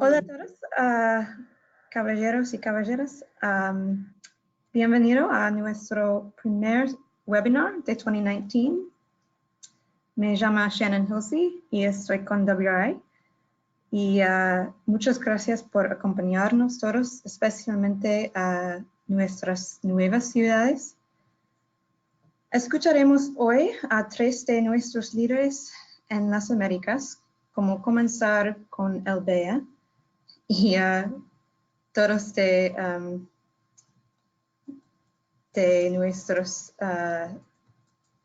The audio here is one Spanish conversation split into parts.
Hola a todos, caballeros y caballeras. Bienvenido a nuestro primer webinar de 2019. Me llamo Shannon Hilsey y estoy con WRI. Y muchas gracias por acompañarnos todos, especialmente a nuestras nuevas ciudades. Escucharemos hoy a 3 de nuestros líderes en las Américas, como comenzar con el BEA. Y todos de nuestros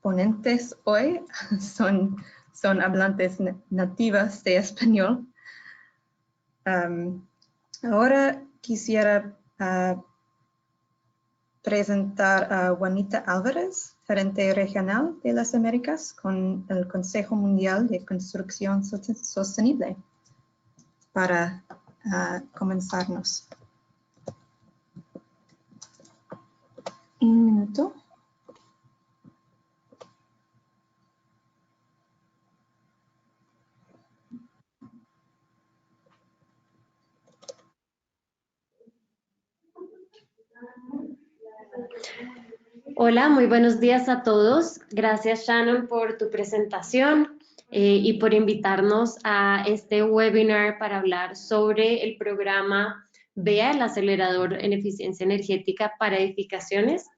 ponentes hoy son hablantes nativas de español. Ahora quisiera presentar a Juanita Álvarez, gerente regional de las Américas con el Consejo Mundial de Construcción Sostenible, para comenzarnos. Un minuto. Hola, muy buenos días a todos. Gracias, Shannon, por tu presentación y por invitarnos a este webinar para hablar sobre el programa BEA, el acelerador en eficiencia energética para edificaciones.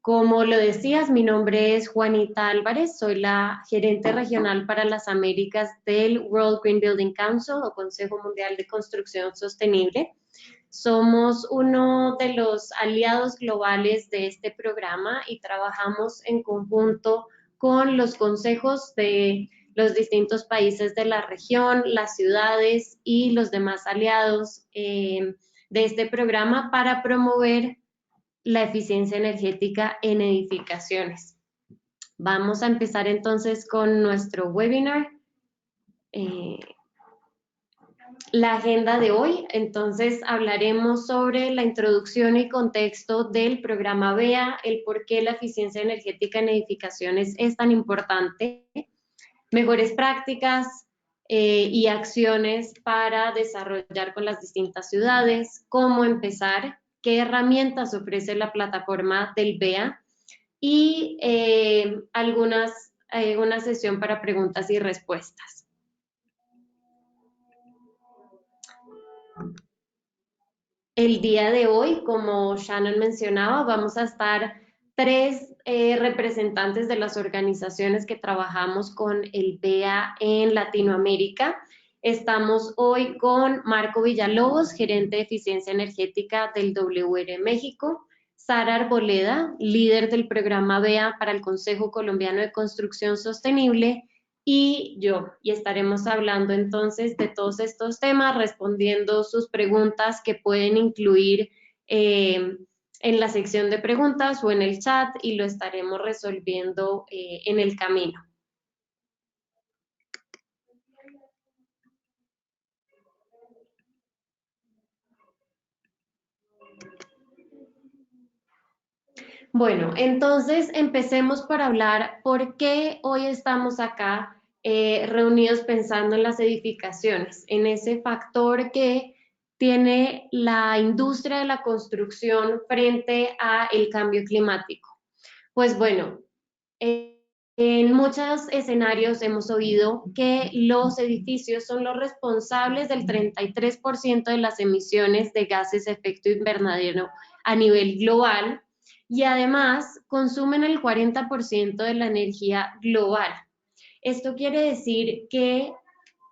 Como lo decías, mi nombre es Juanita Álvarez, soy la gerente regional para las Américas del World Green Building Council o Consejo Mundial de Construcción Sostenible. Somos uno de los aliados globales de este programa y trabajamos en conjunto con los consejos de los distintos países de la región, las ciudades y los demás aliados de este programa para promover la eficiencia energética en edificaciones. Vamos a empezar entonces con nuestro webinar. La agenda de hoy, entonces hablaremos sobre la introducción y contexto del programa BEA, el por qué la eficiencia energética en edificaciones es tan importante, mejores prácticas y acciones para desarrollar con las distintas ciudades, cómo empezar, qué herramientas ofrece la plataforma del BEA y una sesión para preguntas y respuestas. El día de hoy, como Shannon mencionaba, vamos a estar 3 representantes de las organizaciones que trabajamos con el BEA en Latinoamérica. Estamos hoy con Marco Villalobos, gerente de eficiencia energética del WR México, Sara Arboleda, líder del programa BEA para el Consejo Colombiano de Construcción Sostenible, y yo, y estaremos hablando entonces de todos estos temas, respondiendo sus preguntas que pueden incluir en la sección de preguntas o en el chat, y lo estaremos resolviendo en el camino. Bueno, entonces empecemos por hablar por qué hoy estamos acá reunidos pensando en las edificaciones, en ese factor que tiene la industria de la construcción frente a el cambio climático. Pues bueno, en muchos escenarios hemos oído que los edificios son los responsables del 33% de las emisiones de gases de efecto invernadero a nivel global, y además consumen el 40% de la energía global. Esto quiere decir que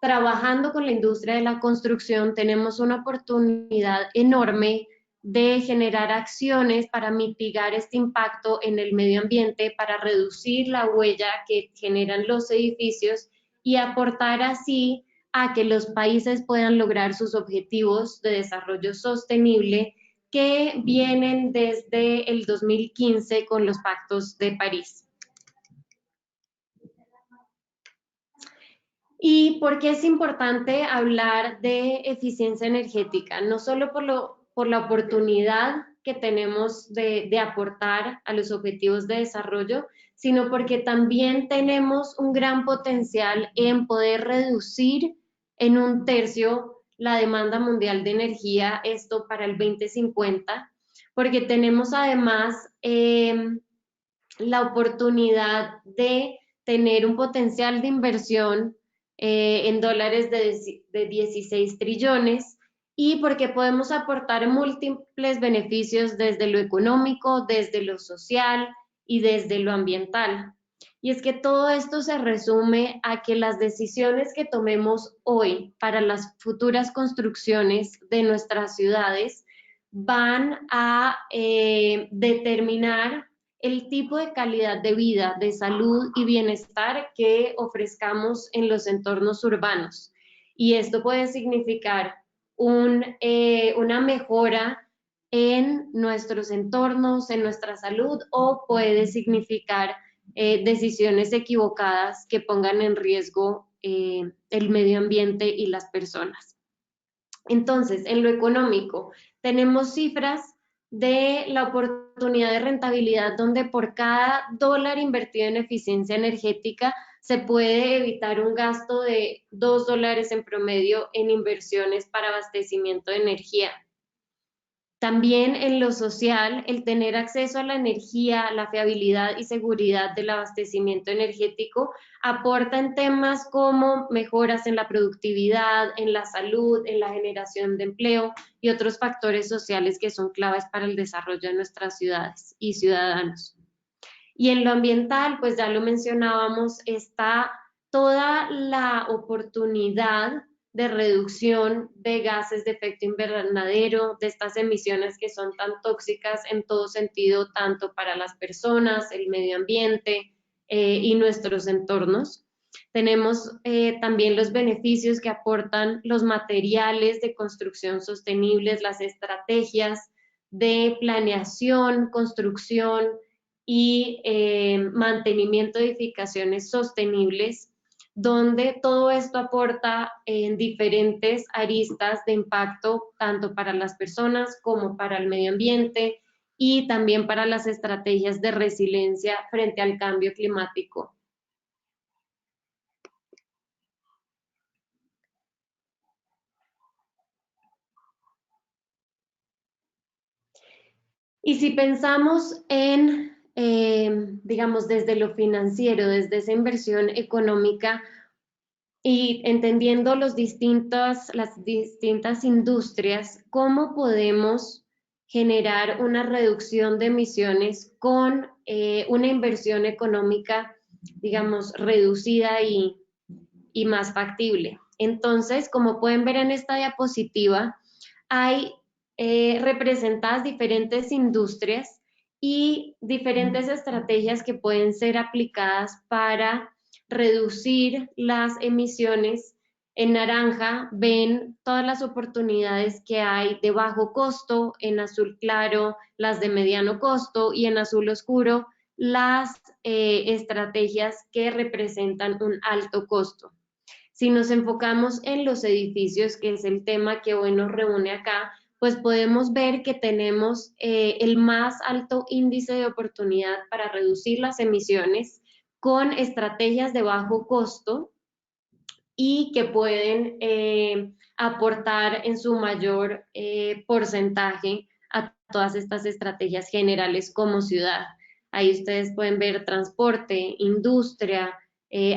trabajando con la industria de la construcción tenemos una oportunidad enorme de generar acciones para mitigar este impacto en el medio ambiente, para reducir la huella que generan los edificios y aportar así a que los países puedan lograr sus objetivos de desarrollo sostenible que vienen desde el 2015 con los pactos de París. ¿Y por qué es importante hablar de eficiencia energética? No solo por la oportunidad que tenemos de aportar a los objetivos de desarrollo, sino porque también tenemos un gran potencial en poder reducir en 1/3 la demanda mundial de energía, esto para el 2050, porque tenemos además la oportunidad de tener un potencial de inversión en dólares de 16 trillones y porque podemos aportar múltiples beneficios desde lo económico, desde lo social y desde lo ambiental. Y es que todo esto se resume a que las decisiones que tomemos hoy para las futuras construcciones de nuestras ciudades van a determinar el tipo de calidad de vida, de salud y bienestar que ofrezcamos en los entornos urbanos. Y esto puede significar una mejora en nuestros entornos, en nuestra salud, o puede significar decisiones equivocadas que pongan en riesgo el medio ambiente y las personas. Entonces, en lo económico, tenemos cifras de la oportunidad de rentabilidad donde por cada dólar invertido en eficiencia energética se puede evitar un gasto de $2 en promedio en inversiones para abastecimiento de energía. También en lo social, el tener acceso a la energía, la fiabilidad y seguridad del abastecimiento energético aporta en temas como mejoras en la productividad, en la salud, en la generación de empleo y otros factores sociales que son claves para el desarrollo de nuestras ciudades y ciudadanos. Y en lo ambiental, pues ya lo mencionábamos, está toda la oportunidad de reducción de gases de efecto invernadero, de estas emisiones que son tan tóxicas en todo sentido, tanto para las personas, el medio ambiente y nuestros entornos. Tenemos también los beneficios que aportan los materiales de construcción sostenibles, las estrategias de planeación, construcción y mantenimiento de edificaciones sostenibles, donde todo esto aporta en diferentes aristas de impacto, tanto para las personas como para el medio ambiente y también para las estrategias de resiliencia frente al cambio climático. Y si pensamos en, digamos, desde lo financiero, desde esa inversión económica, y entendiendo las distintas industrias, ¿cómo podemos generar una reducción de emisiones con una inversión económica, digamos, reducida y más factible? Entonces, como pueden ver en esta diapositiva, hay representadas diferentes industrias y diferentes estrategias que pueden ser aplicadas para reducir las emisiones. En naranja ven todas las oportunidades que hay de bajo costo, en azul claro las de mediano costo y en azul oscuro las estrategias que representan un alto costo. Si nos enfocamos en los edificios, que es el tema que hoy nos reúne acá, pues podemos ver que tenemos el más alto índice de oportunidad para reducir las emisiones con estrategias de bajo costo y que pueden aportar en su mayor porcentaje a todas estas estrategias generales como ciudad. Ahí ustedes pueden ver transporte, industria,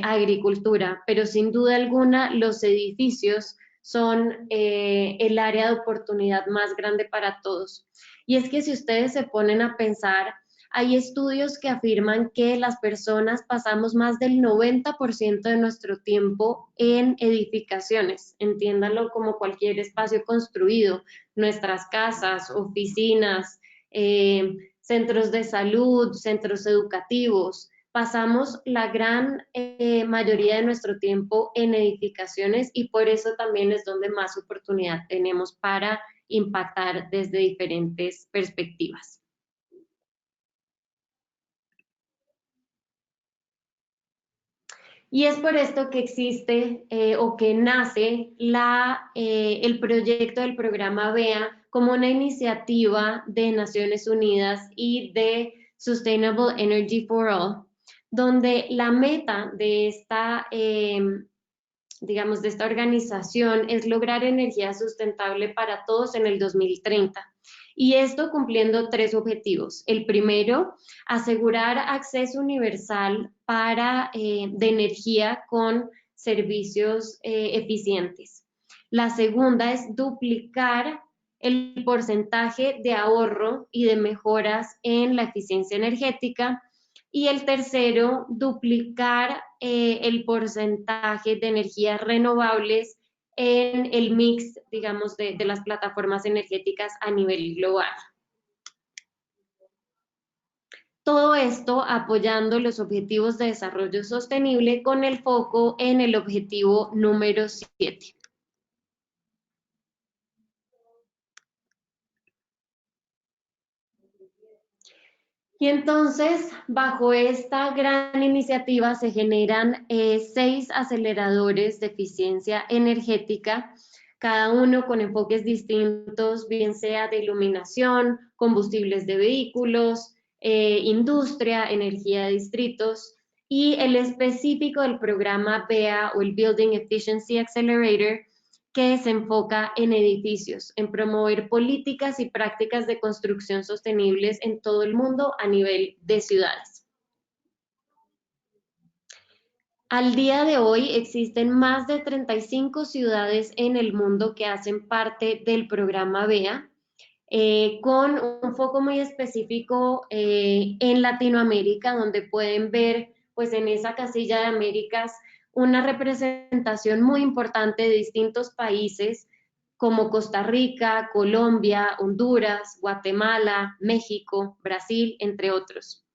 agricultura, pero sin duda alguna los edificios son el área de oportunidad más grande para todos. Y es que si ustedes se ponen a pensar, hay estudios que afirman que las personas pasamos más del 90% de nuestro tiempo en edificaciones, entiéndalo como cualquier espacio construido, nuestras casas, oficinas, centros de salud, centros educativos. Pasamos la gran mayoría de nuestro tiempo en edificaciones y por eso también es donde más oportunidad tenemos para impactar desde diferentes perspectivas. Y es por esto que existe o que nace el proyecto del programa BEA como una iniciativa de Naciones Unidas y de Sustainable Energy for All, donde la meta de digamos, de esta organización es lograr energía sustentable para todos en el 2030. Y esto cumpliendo 3 objetivos. El primero, asegurar acceso universal de energía con servicios eficientes. La segunda es duplicar el porcentaje de ahorro y de mejoras en la eficiencia energética. Y el tercero, duplicar el porcentaje de energías renovables en el mix, digamos, de las plataformas energéticas a nivel global. Todo esto apoyando los objetivos de desarrollo sostenible con el foco en el objetivo número 7. Y entonces, bajo esta gran iniciativa se generan 6 aceleradores de eficiencia energética, cada uno con enfoques distintos, bien sea de iluminación, combustibles de vehículos, industria, energía de distritos, y el específico del programa BEA o el Building Efficiency Accelerator, que se enfoca en edificios, en promover políticas y prácticas de construcción sostenibles en todo el mundo a nivel de ciudades. Al día de hoy existen más de 35 ciudades en el mundo que hacen parte del programa BEA, con un foco muy específico en Latinoamérica, donde pueden ver pues en esa casilla de Américas una representación muy importante de distintos países como Costa Rica, Colombia, Honduras, Guatemala, México, Brasil, entre otros.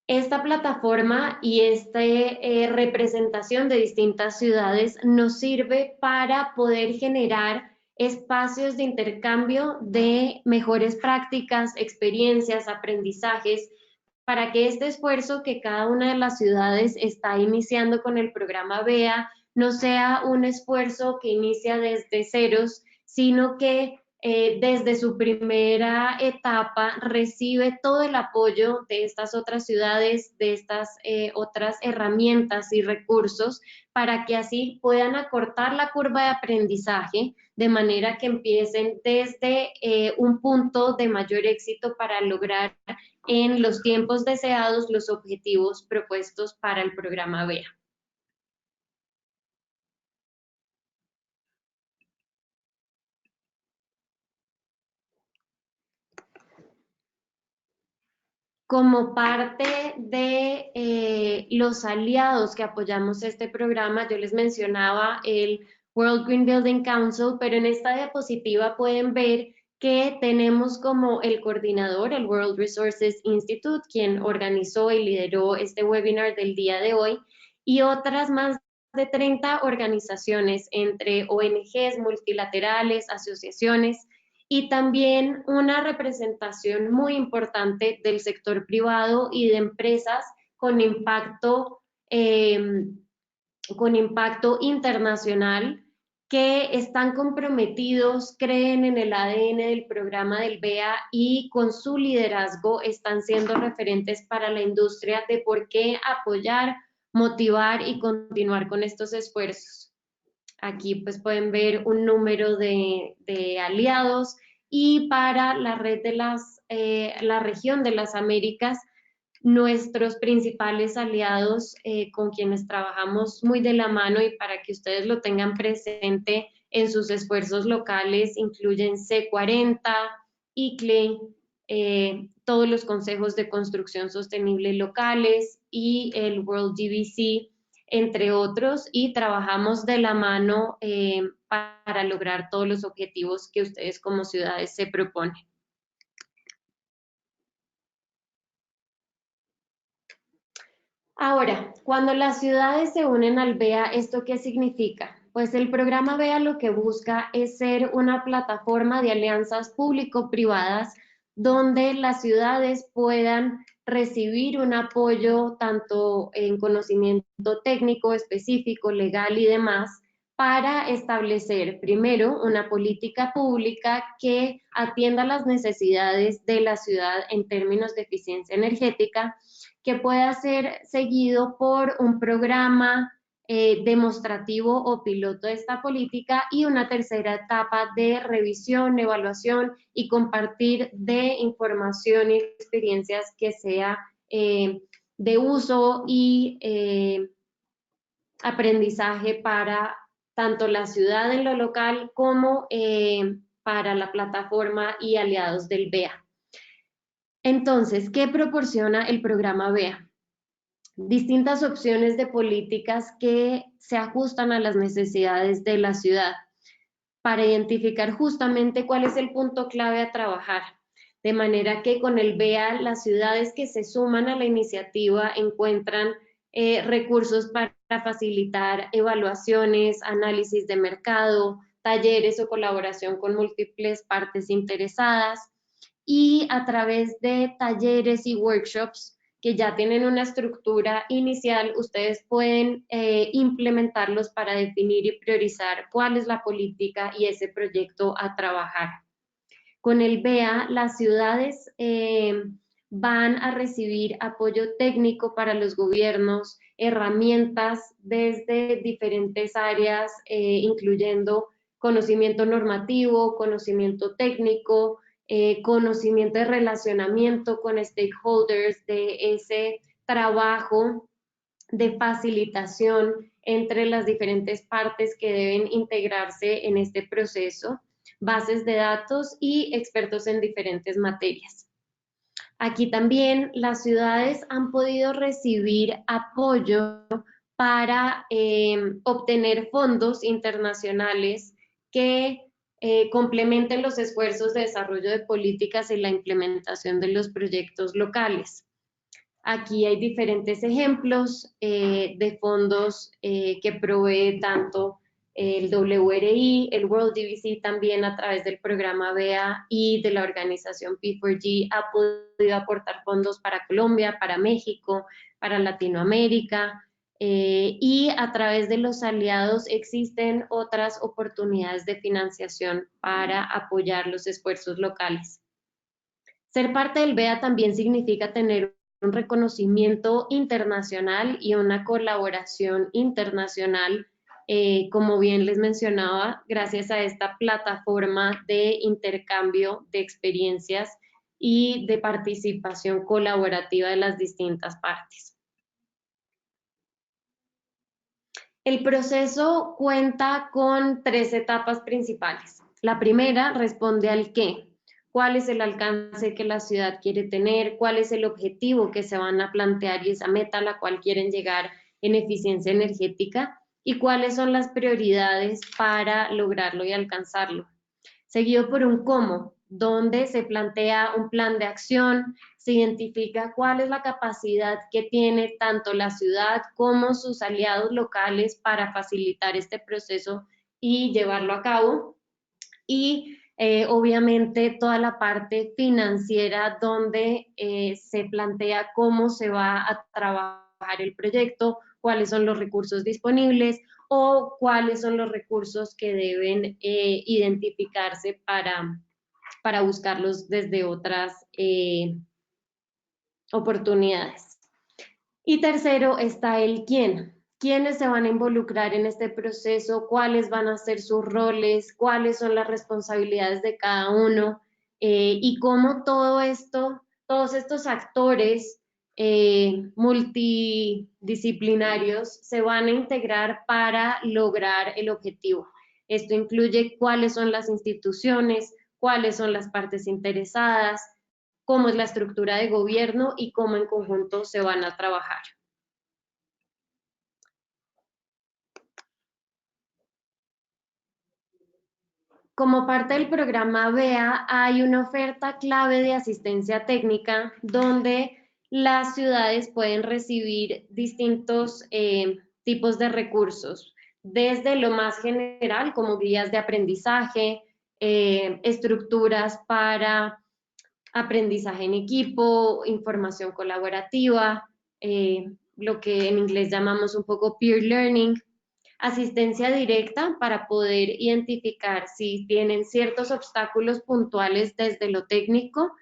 Esta plataforma y esta representación de distintas ciudades nos sirve para poder generar espacios de intercambio de mejores prácticas, experiencias, aprendizajes, para que este esfuerzo que cada una de las ciudades está iniciando con el programa BEA no sea un esfuerzo que inicia desde ceros, sino que desde su primera etapa recibe todo el apoyo de estas otras ciudades, de estas otras herramientas y recursos para que así puedan acortar la curva de aprendizaje de manera que empiecen desde un punto de mayor éxito para lograr en los tiempos deseados los objetivos propuestos para el programa BEA. Como parte de los aliados que apoyamos este programa, yo les mencionaba el World Green Building Council, pero en esta diapositiva pueden ver que tenemos como el coordinador, el World Resources Institute, quien organizó y lideró este webinar del día de hoy, y otras más de 30 organizaciones entre ONGs, multilaterales, asociaciones, y también una representación muy importante del sector privado y de empresas con impacto internacional que están comprometidos, creen en el ADN del programa del BEA y con su liderazgo están siendo referentes para la industria de por qué apoyar, motivar y continuar con estos esfuerzos. Aquí pues pueden ver un número de aliados y para la red de la región de las Américas, nuestros principales aliados con quienes trabajamos muy de la mano y para que ustedes lo tengan presente en sus esfuerzos locales incluyen C40, ICLE, todos los consejos de construcción sostenible locales y el World GBC, entre otros, y trabajamos de la mano para lograr todos los objetivos que ustedes como ciudades se proponen. Ahora, cuando las ciudades se unen al BEA, ¿esto qué significa? Pues el programa BEA lo que busca es ser una plataforma de alianzas público-privadas donde las ciudades puedan recibir un apoyo tanto en conocimiento técnico, específico, legal y demás, para establecer primero una política pública que atienda las necesidades de la ciudad en términos de eficiencia energética, que pueda ser seguido por un programa demostrativo o piloto de esta política, y una tercera etapa de revisión, evaluación y compartir de información y experiencias que sea de uso y aprendizaje para tanto la ciudad en lo local como para la plataforma y aliados del BEA. Entonces, ¿qué proporciona el programa BEA? Distintas opciones de políticas que se ajustan a las necesidades de la ciudad para identificar justamente cuál es el punto clave a trabajar. De manera que con el BEA, las ciudades que se suman a la iniciativa encuentran recursos para facilitar evaluaciones, análisis de mercado, talleres o colaboración con múltiples partes interesadas, y a través de talleres y workshops que ya tienen una estructura inicial, ustedes pueden implementarlos para definir y priorizar cuál es la política y ese proyecto a trabajar. Con el BEA, las ciudades van a recibir apoyo técnico para los gobiernos, herramientas desde diferentes áreas, incluyendo conocimiento normativo, conocimiento técnico, conocimiento de relacionamiento con stakeholders, de ese trabajo de facilitación entre las diferentes partes que deben integrarse en este proceso, bases de datos y expertos en diferentes materias. Aquí también las ciudades han podido recibir apoyo para obtener fondos internacionales que complementen los esfuerzos de desarrollo de políticas y la implementación de los proyectos locales. Aquí hay diferentes ejemplos de fondos que provee tanto el WRI, el World DVC, también a través del programa BEA y de la organización P4G ha podido aportar fondos para Colombia, para México, para Latinoamérica, y a través de los aliados existen otras oportunidades de financiación para apoyar los esfuerzos locales. Ser parte del BEA también significa tener un reconocimiento internacional y una colaboración internacional, como bien les mencionaba, gracias a esta plataforma de intercambio de experiencias y de participación colaborativa de las distintas partes. El proceso cuenta con 3 etapas principales. La primera responde al qué. ¿Cuál es el alcance que la ciudad quiere tener? ¿Cuál es el objetivo que se van a plantear y esa meta a la cual quieren llegar en eficiencia energética? ¿Y cuáles son las prioridades para lograrlo y alcanzarlo? Seguido por un cómo, donde se plantea un plan de acción, se identifica cuál es la capacidad que tiene tanto la ciudad como sus aliados locales para facilitar este proceso y llevarlo a cabo. Y obviamente toda la parte financiera donde se plantea cómo se va a trabajar el proyecto, cuáles son los recursos disponibles o cuáles son los recursos que deben identificarse para buscarlos desde otras oportunidades. Y tercero está el quién. ¿Quiénes se van a involucrar en este proceso? ¿Cuáles van a ser sus roles? ¿Cuáles son las responsabilidades de cada uno? Y cómo todo esto, todos estos actores multidisciplinarios se van a integrar para lograr el objetivo. Esto incluye cuáles son las instituciones, cuáles son las partes interesadas, cómo es la estructura de gobierno y cómo en conjunto se van a trabajar. Como parte del programa BEA hay una oferta clave de asistencia técnica donde las ciudades pueden recibir distintos tipos de recursos, desde lo más general como guías de aprendizaje, estructuras para aprendizaje en equipo, información colaborativa, lo que en inglés llamamos un poco peer learning, asistencia directa para poder identificar si tienen ciertos obstáculos puntuales desde lo técnico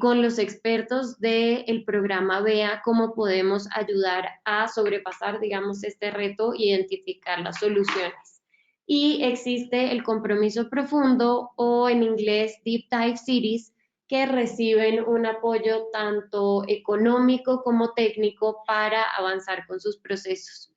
con los expertos del programa BEA cómo podemos ayudar a sobrepasar, digamos, este reto e identificar las soluciones. Y existe el compromiso profundo, o en inglés Deep Dive Cities, que reciben un apoyo tanto económico como técnico para avanzar con sus procesos.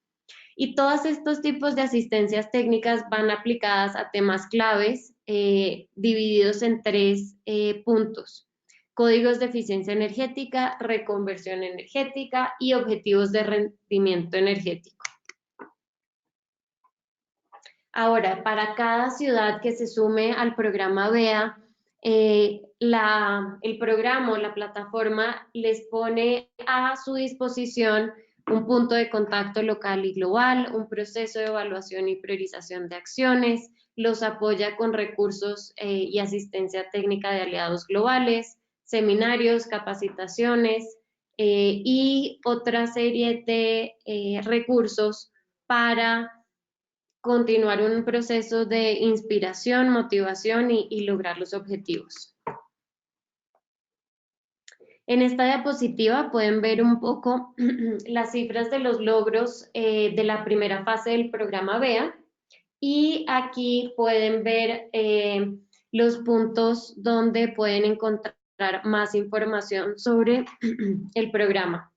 Y todos estos tipos de asistencias técnicas van aplicadas a temas claves divididos en 3 puntos: códigos de eficiencia energética, reconversión energética y objetivos de rendimiento energético. Ahora, para cada ciudad que se sume al programa BEA, el programa o la plataforma les pone a su disposición un punto de contacto local y global, un proceso de evaluación y priorización de acciones, los apoya con recursos y asistencia técnica de aliados globales, seminarios, capacitaciones y otra serie de recursos para continuar un proceso de inspiración, motivación y lograr los objetivos. En esta diapositiva pueden ver un poco las cifras de los logros de la primera fase del programa BEA, y aquí pueden ver los puntos donde pueden encontrar más información sobre el programa.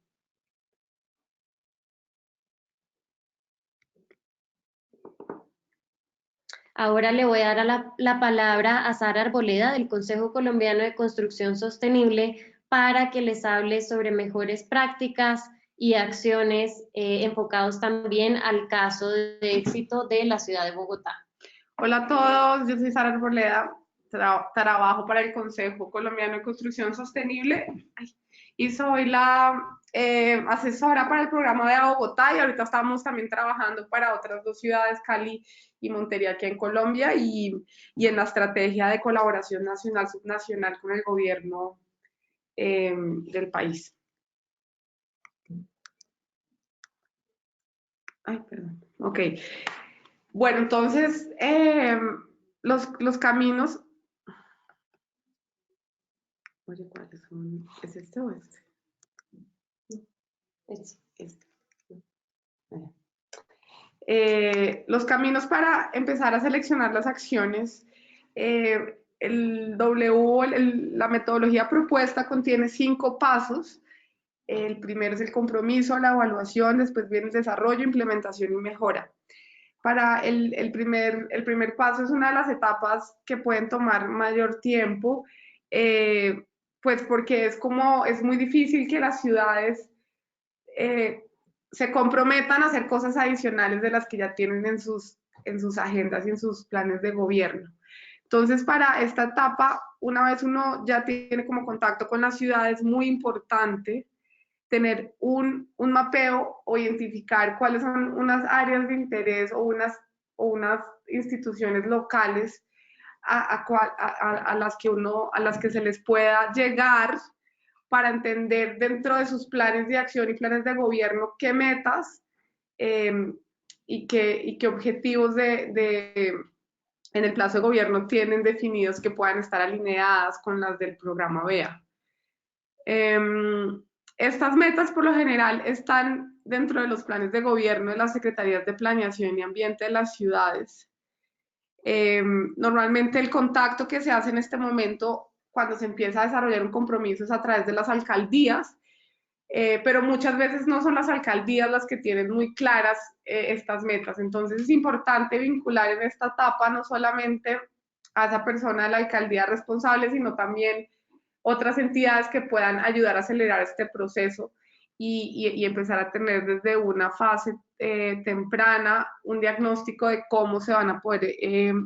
Ahora le voy a dar la palabra a Sara Arboleda del Consejo Colombiano de Construcción Sostenible para que les hable sobre mejores prácticas y acciones enfocados también al caso de éxito de la ciudad de Bogotá. Hola a todos, yo soy Sara Arboleda, trabajo para el Consejo Colombiano de Construcción Sostenible y soy la asesora para el programa de Bogotá, y ahorita estamos también trabajando para otras 2 ciudades, Cali y Montería, aquí en Colombia, y en la estrategia de colaboración nacional, subnacional con el gobierno del país. Ay, perdón. Ok. Bueno, entonces, los caminos... Oye, ¿cuáles son? ¿Es este o este? Este. Los caminos para empezar a seleccionar las acciones. La metodología propuesta contiene 5 pasos. El primero es el compromiso, la evaluación, después viene el desarrollo, implementación y mejora. Para el primer paso es una de las etapas que pueden tomar mayor tiempo, pues porque es muy difícil que las ciudades se comprometan a hacer cosas adicionales de las que ya tienen en sus agendas y en sus planes de gobierno. Entonces, para esta etapa, una vez uno ya tiene como contacto con las ciudades, es muy importante tener un mapeo o identificar cuáles son unas áreas de interés o unas instituciones locales a las que se les pueda llegar, para entender dentro de sus planes de acción y planes de gobierno qué metas y qué objetivos en el plazo de gobierno tienen definidos, que puedan estar alineadas con las del programa BEA. Estas metas por lo general están dentro de los planes de gobierno de las Secretarías de Planeación y Ambiente de las ciudades. Normalmente el contacto que se hace en este momento, cuando se empieza a desarrollar un compromiso, es a través de las alcaldías, pero muchas veces no son las alcaldías las que tienen muy claras estas metas. Entonces es importante vincular en esta etapa no solamente a esa persona de la alcaldía responsable, sino también otras entidades que puedan ayudar a acelerar este proceso y empezar a tener desde una fase temprana un diagnóstico de cómo se van a poder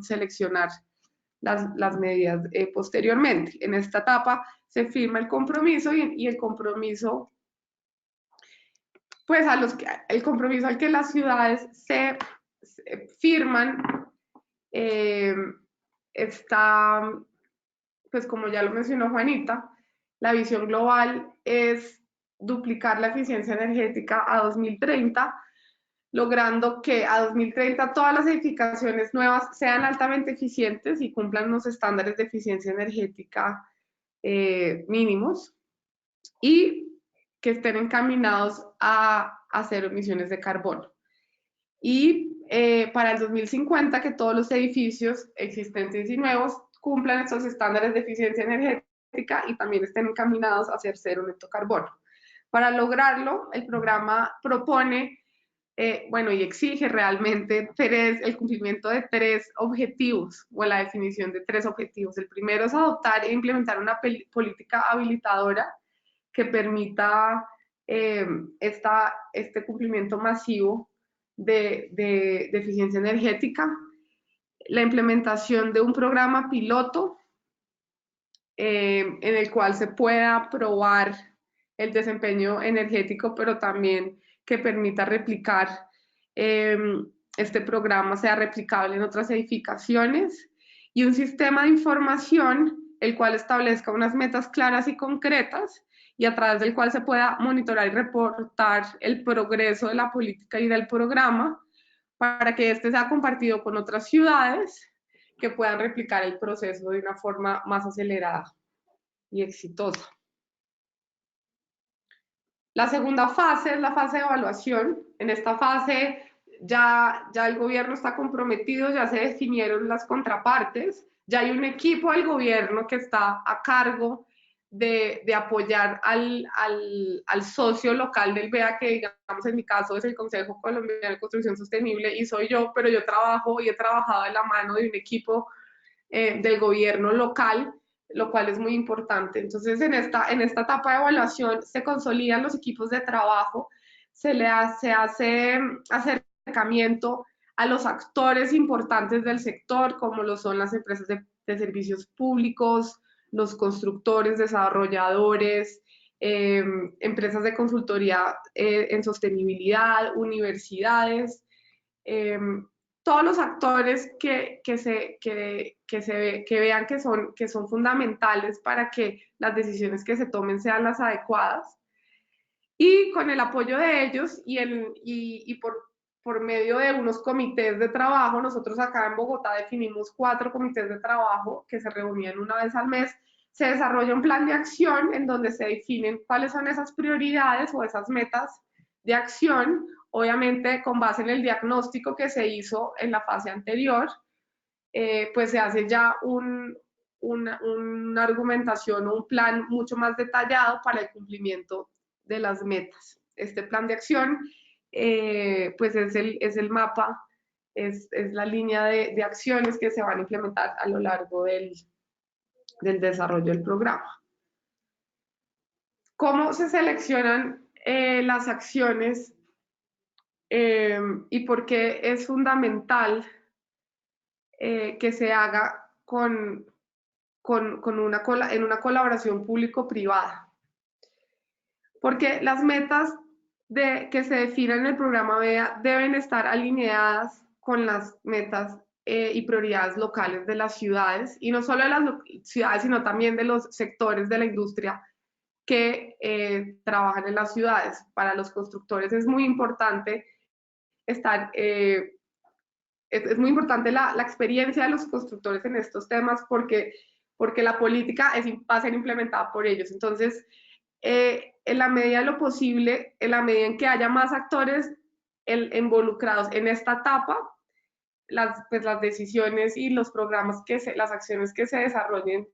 seleccionar las medidas posteriormente. En esta etapa se firma el compromiso, y el compromiso, pues el compromiso al que las ciudades se firman está, pues como ya lo mencionó Juanita, la visión global es duplicar la eficiencia energética a 2030, logrando que a 2030 todas las edificaciones nuevas sean altamente eficientes y cumplan los estándares de eficiencia energética mínimos y que estén encaminados a cero emisiones de carbono. Y para el 2050 que todos los edificios existentes y nuevos cumplan estos estándares de eficiencia energética y también estén encaminados a hacer cero neto carbono. Para lograrlo, el programa propone, bueno, y exige realmente el cumplimiento de 3 objetivos o la definición de 3 objetivos. El primero es adoptar e implementar una política habilitadora que permita este cumplimiento masivo de eficiencia energética, la implementación de un programa piloto en el cual se pueda probar el desempeño energético, pero también que permita replicar este programa, sea replicable en otras edificaciones, y un sistema de información el cual establezca unas metas claras y concretas y a través del cual se pueda monitorar y reportar el progreso de la política y del programa para que este sea compartido con otras ciudades que puedan replicar el proceso de una forma más acelerada y exitosa. La segunda fase es la fase de evaluación. En esta fase ya el gobierno está comprometido, ya se definieron las contrapartes, ya hay un equipo del gobierno que está a cargo de apoyar al socio local del BEA, que digamos en mi caso es el Consejo Colombiano de Construcción Sostenible y soy yo, pero yo trabajo y he trabajado de la mano de un equipo del gobierno local, lo cual es muy importante. Entonces, en esta etapa de evaluación se consolidan los equipos de trabajo, se hace acercamiento a los actores importantes del sector, como lo son las empresas de servicios públicos, los constructores, desarrolladores, empresas de consultoría en sostenibilidad, universidades, todos los actores que vean que son fundamentales para que las decisiones que se tomen sean las adecuadas. Y con el apoyo de ellos y por medio de unos comités de trabajo, nosotros acá en Bogotá definimos 4 comités de trabajo que se reunían una vez al mes. Se desarrolla un plan de acción en donde se definen cuáles son esas prioridades o esas metas de acción, obviamente con base en el diagnóstico que se hizo en la fase anterior, pues se hace ya una argumentación o un plan mucho más detallado para el cumplimiento de las metas. Este plan de acción pues es el mapa, es la línea de acciones que se van a implementar a lo largo del desarrollo del programa. ¿Cómo se seleccionan las acciones y por qué es fundamental que se haga en una colaboración público-privada? Porque las metas que se definan en el programa BEA deben estar alineadas con las metas y prioridades locales de las ciudades, y no solo de las ciudades, sino también de los sectores de la industria que trabajan en las ciudades. Para los constructores es muy importante es muy importante la experiencia de los constructores en estos temas porque la política va a ser implementada por ellos. Entonces, en la medida de lo posible, en la medida en que haya más actores involucrados en esta etapa, las decisiones y los programas, las acciones que se desarrollen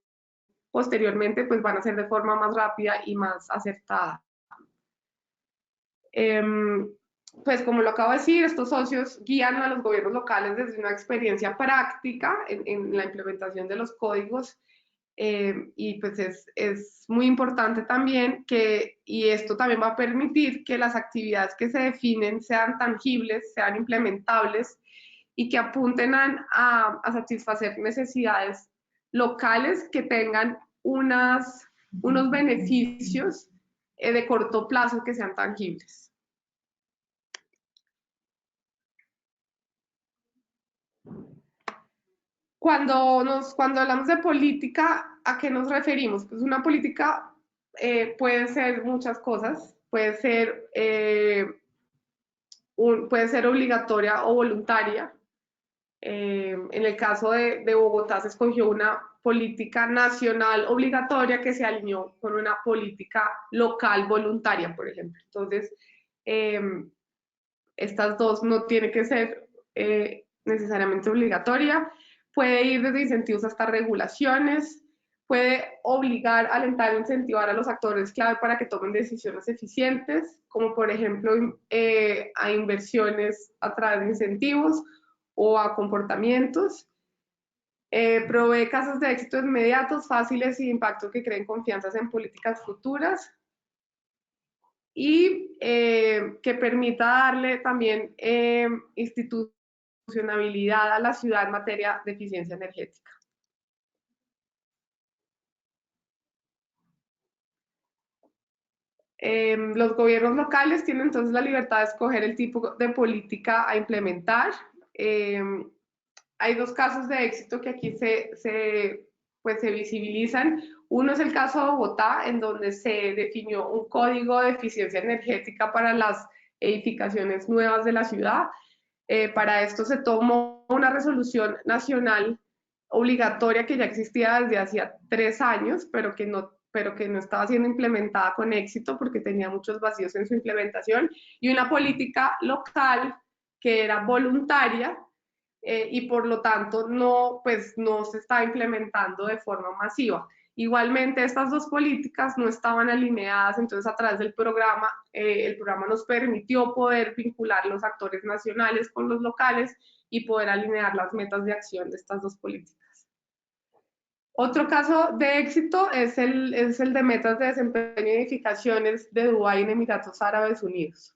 posteriormente, pues van a ser de forma más rápida y más acertada. Pues como lo acabo de decir, estos socios guían a los gobiernos locales desde una experiencia práctica en la implementación de los códigos, y pues es muy importante también y esto también va a permitir que las actividades que se definen sean tangibles, sean implementables y que apunten a satisfacer necesidades locales que tengan unos beneficios de corto plazo que sean tangibles. Cuando hablamos de política, ¿a qué nos referimos? Pues una política puede ser muchas cosas, puede ser obligatoria o voluntaria, En el caso de Bogotá se escogió una política nacional obligatoria que se alineó con una política local voluntaria, por ejemplo. Entonces, estas dos no tienen que ser necesariamente obligatoria. Puede ir desde incentivos hasta regulaciones, puede obligar, alentar o incentivar a los actores clave para que tomen decisiones eficientes, como por ejemplo a inversiones a través de incentivos o a comportamientos. Provee casos de éxito inmediatos, fáciles y de impacto que creen confianzas en políticas futuras. Y que permita darle también institucionalidad a la ciudad en materia de eficiencia energética. Los gobiernos locales tienen entonces la libertad de escoger el tipo de política a implementar. Hay dos casos de éxito que aquí se visibilizan. Uno es el caso de Bogotá, en donde se definió un código de eficiencia energética para las edificaciones nuevas de la ciudad. Para esto se tomó una resolución nacional obligatoria que ya existía desde hacía 3 años, pero que no estaba siendo implementada con éxito porque tenía muchos vacíos en su implementación, y una política local que era voluntaria, y por lo tanto no se está implementando de forma masiva. Igualmente, estas dos políticas no estaban alineadas, entonces a través del programa, el programa nos permitió poder vincular los actores nacionales con los locales y poder alinear las metas de acción de estas dos políticas. Otro caso de éxito es el de metas de desempeño y edificaciones de Dubái en Emiratos Árabes Unidos.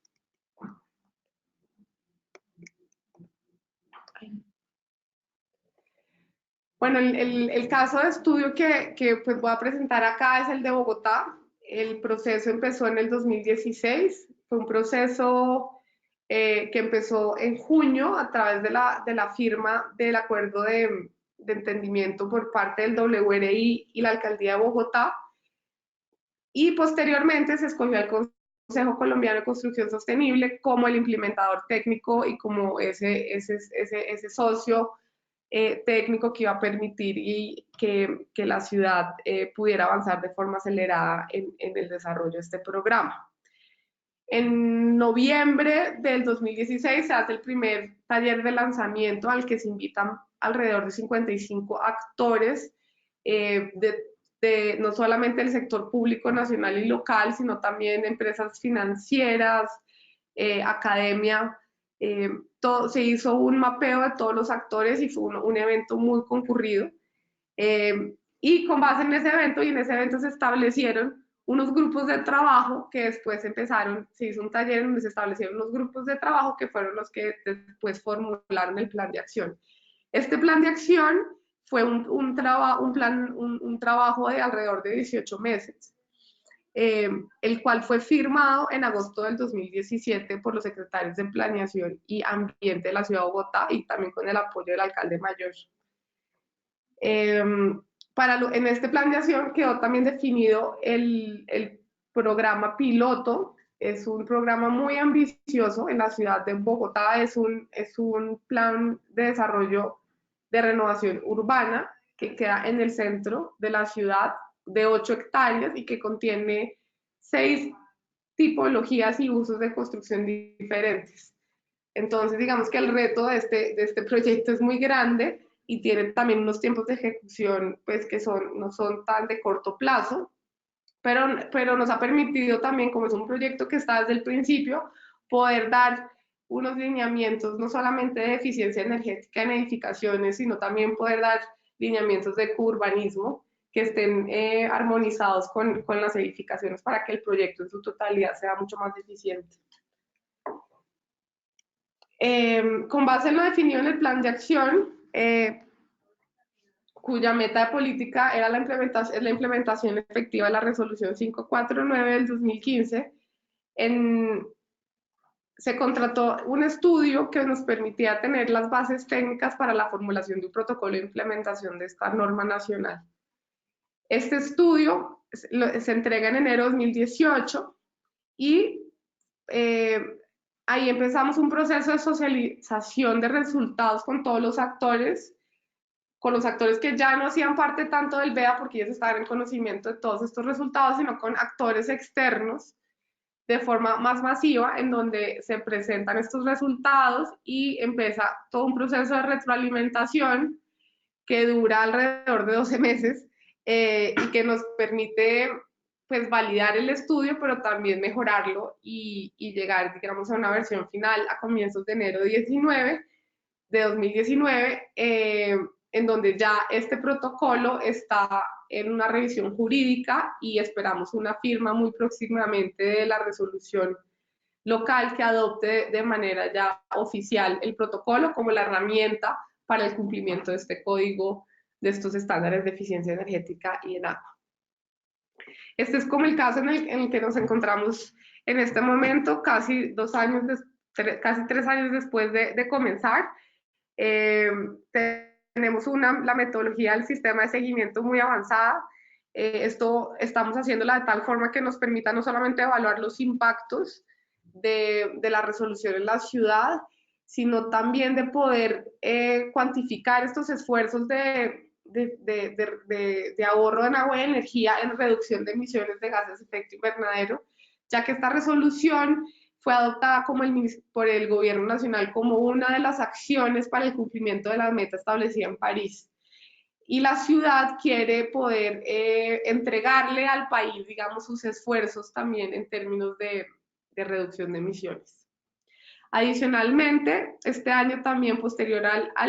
Bueno, el caso de estudio que pues voy a presentar acá es el de Bogotá. El proceso empezó en el 2016. Fue un proceso que empezó en junio a través de la firma del acuerdo de entendimiento por parte del WRI y la Alcaldía de Bogotá. Y posteriormente se escogió al Consejo Colombiano de Construcción Sostenible como el implementador técnico y como ese socio técnico que iba a permitir que la ciudad pudiera avanzar de forma acelerada en el desarrollo de este programa. En noviembre del 2016 se hace el primer taller de lanzamiento al que se invitan alrededor de 55 actores no solamente del sector público nacional y local, sino también empresas financieras, academia. Se hizo un mapeo de todos los actores y fue un evento muy concurrido. Y con base en ese evento se establecieron unos grupos de trabajo que después se hizo un taller donde se establecieron unos grupos de trabajo que fueron los que después formularon el plan de acción. Este plan de acción fue un trabajo de alrededor de 18 meses, el cual fue firmado en agosto del 2017 por los secretarios de Planeación y Ambiente de la Ciudad de Bogotá y también con el apoyo del alcalde mayor. En este plan de acción quedó también definido el programa piloto. Es un programa muy ambicioso en la ciudad de Bogotá, es un plan de desarrollo de renovación urbana que queda en el centro de la ciudad, de 8 hectáreas y que contiene 6 tipologías y usos de construcción diferentes. Entonces, digamos que el reto de este proyecto es muy grande y tiene también unos tiempos de ejecución pues, que no son tan de corto plazo, pero nos ha permitido también, como es un proyecto que está desde el principio, poder dar unos lineamientos no solamente de eficiencia energética en edificaciones, sino también poder dar lineamientos de urbanismo que estén armonizados con las edificaciones para que el proyecto en su totalidad sea mucho más eficiente. Con base en lo definido en el plan de acción, cuya meta de política era la implementación efectiva de la resolución 549 del 2015, se contrató un estudio que nos permitía tener las bases técnicas para la formulación de un protocolo de implementación de esta norma nacional. Este estudio se entrega en enero de 2018 y ahí empezamos un proceso de socialización de resultados con todos los actores, con los actores que ya no hacían parte tanto del BEA porque ellos estaban en conocimiento de todos estos resultados, sino con actores externos de forma más masiva, en donde se presentan estos resultados y empieza todo un proceso de retroalimentación que dura alrededor de 12 meses y que nos permite pues validar el estudio, pero también mejorarlo y llegar, digamos, a una versión final a comienzos de enero de 2019, en donde ya este protocolo está en una revisión jurídica y esperamos una firma muy próximamente de la resolución local que adopte de manera ya oficial el protocolo como la herramienta para el cumplimiento de este código, de estos estándares de eficiencia energética y en agua. Este es como el caso en el que nos encontramos en este momento, casi 2 años, casi 3 años después de comenzar. Tenemos la metodología del sistema de seguimiento muy avanzada. Esto estamos haciéndola de tal forma que nos permita no solamente evaluar los impactos de la resolución en la ciudad, sino también de poder cuantificar estos esfuerzos de ahorro en agua y energía en reducción de emisiones de gases de efecto invernadero, ya que esta resolución fue adoptada por el Gobierno Nacional como una de las acciones para el cumplimiento de la meta establecida en París. Y la ciudad quiere poder entregarle al país, digamos, sus esfuerzos también en términos de reducción de emisiones. Adicionalmente, este año también posterior a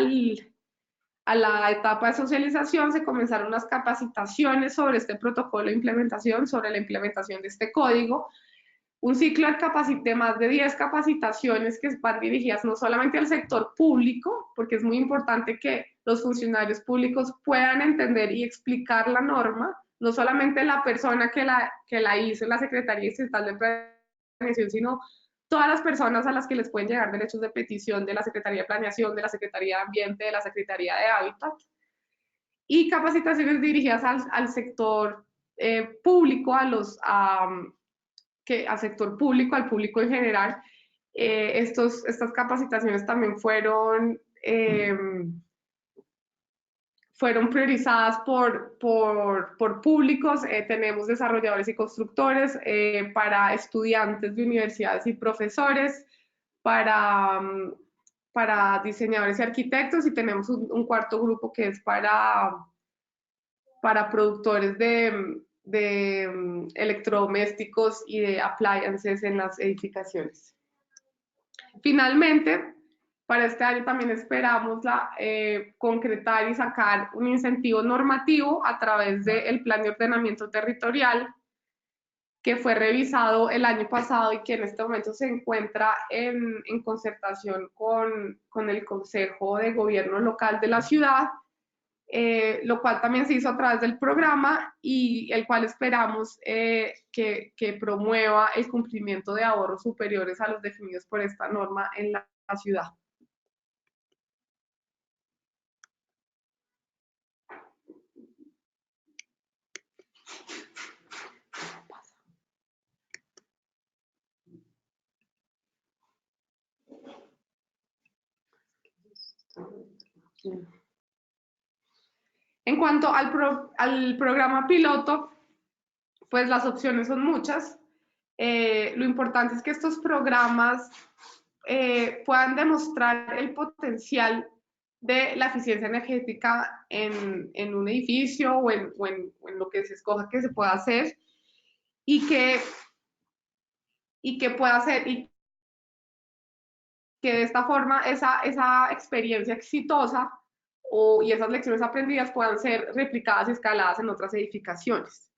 la etapa de socialización se comenzaron unas capacitaciones sobre este protocolo de implementación, sobre la implementación de este código, un ciclo de más de 10 capacitaciones que van dirigidas no solamente al sector público, porque es muy importante que los funcionarios públicos puedan entender y explicar la norma, no solamente la persona que la hizo en la Secretaría Estatal de Planeación, sino todas las personas a las que les pueden llegar derechos de petición de la Secretaría de Planeación, de la Secretaría de Ambiente, de la Secretaría de Hábitat, y capacitaciones dirigidas al sector público, al sector público, al público en general. Estas capacitaciones también fueron priorizadas por públicos. Tenemos desarrolladores y constructores, para estudiantes de universidades y profesores, para diseñadores y arquitectos, y tenemos un cuarto grupo que es para productores de electrodomésticos y de appliances en las edificaciones. Finalmente, para este año también esperamos concretar y sacar un incentivo normativo a través del Plan de Ordenamiento Territorial, que fue revisado el año pasado y que en este momento se encuentra en concertación con el Consejo de Gobierno Local de la ciudad, lo cual también se hizo a través del programa y el cual esperamos que promueva el cumplimiento de ahorros superiores a los definidos por esta norma en la ciudad. En cuanto al programa piloto, pues las opciones son muchas. Lo importante es que estos programas puedan demostrar el potencial de la eficiencia energética en un edificio o en lo que se escoja que se pueda hacer, y que pueda hacer, y que de esta forma esa experiencia exitosa y esas lecciones aprendidas puedan ser replicadas y escaladas en otras edificaciones.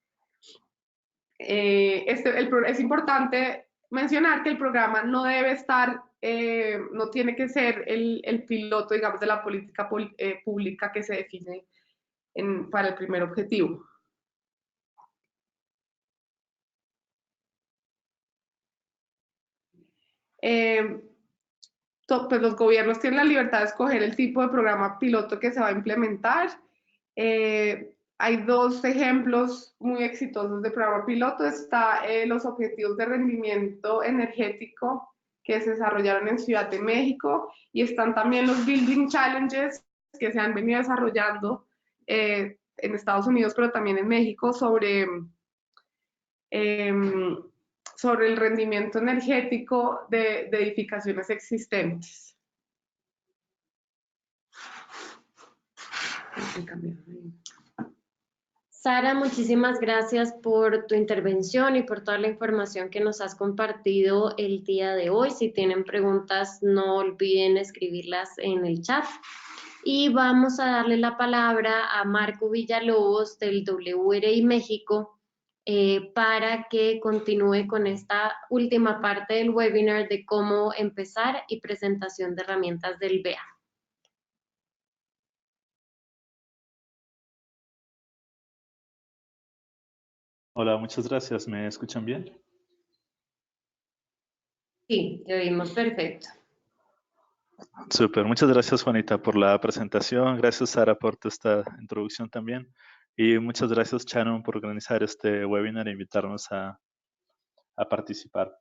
Es importante mencionar que el programa no debe estar, no tiene que ser el piloto, digamos, de la política pública que se define para el primer objetivo. Pues los gobiernos tienen la libertad de escoger el tipo de programa piloto que se va a implementar. Hay 2 ejemplos muy exitosos de programa piloto. Está los objetivos de rendimiento energético que se desarrollaron en Ciudad de México, y están también los Building Challenges que se han venido desarrollando en Estados Unidos, pero también en México, sobre el rendimiento energético de edificaciones existentes. Sara, muchísimas gracias por tu intervención y por toda la información que nos has compartido el día de hoy. Si tienen preguntas, no olviden escribirlas en el chat. Y vamos a darle la palabra a Marco Villalobos del WRI México para que continúe con esta última parte del webinar de cómo empezar y presentación de herramientas del BEA. Hola, muchas gracias. ¿Me escuchan bien? Sí, te oímos perfecto. Súper, muchas gracias Juanita por la presentación, gracias Sara por esta introducción también y muchas gracias Shannon por organizar este webinar e invitarnos a participar.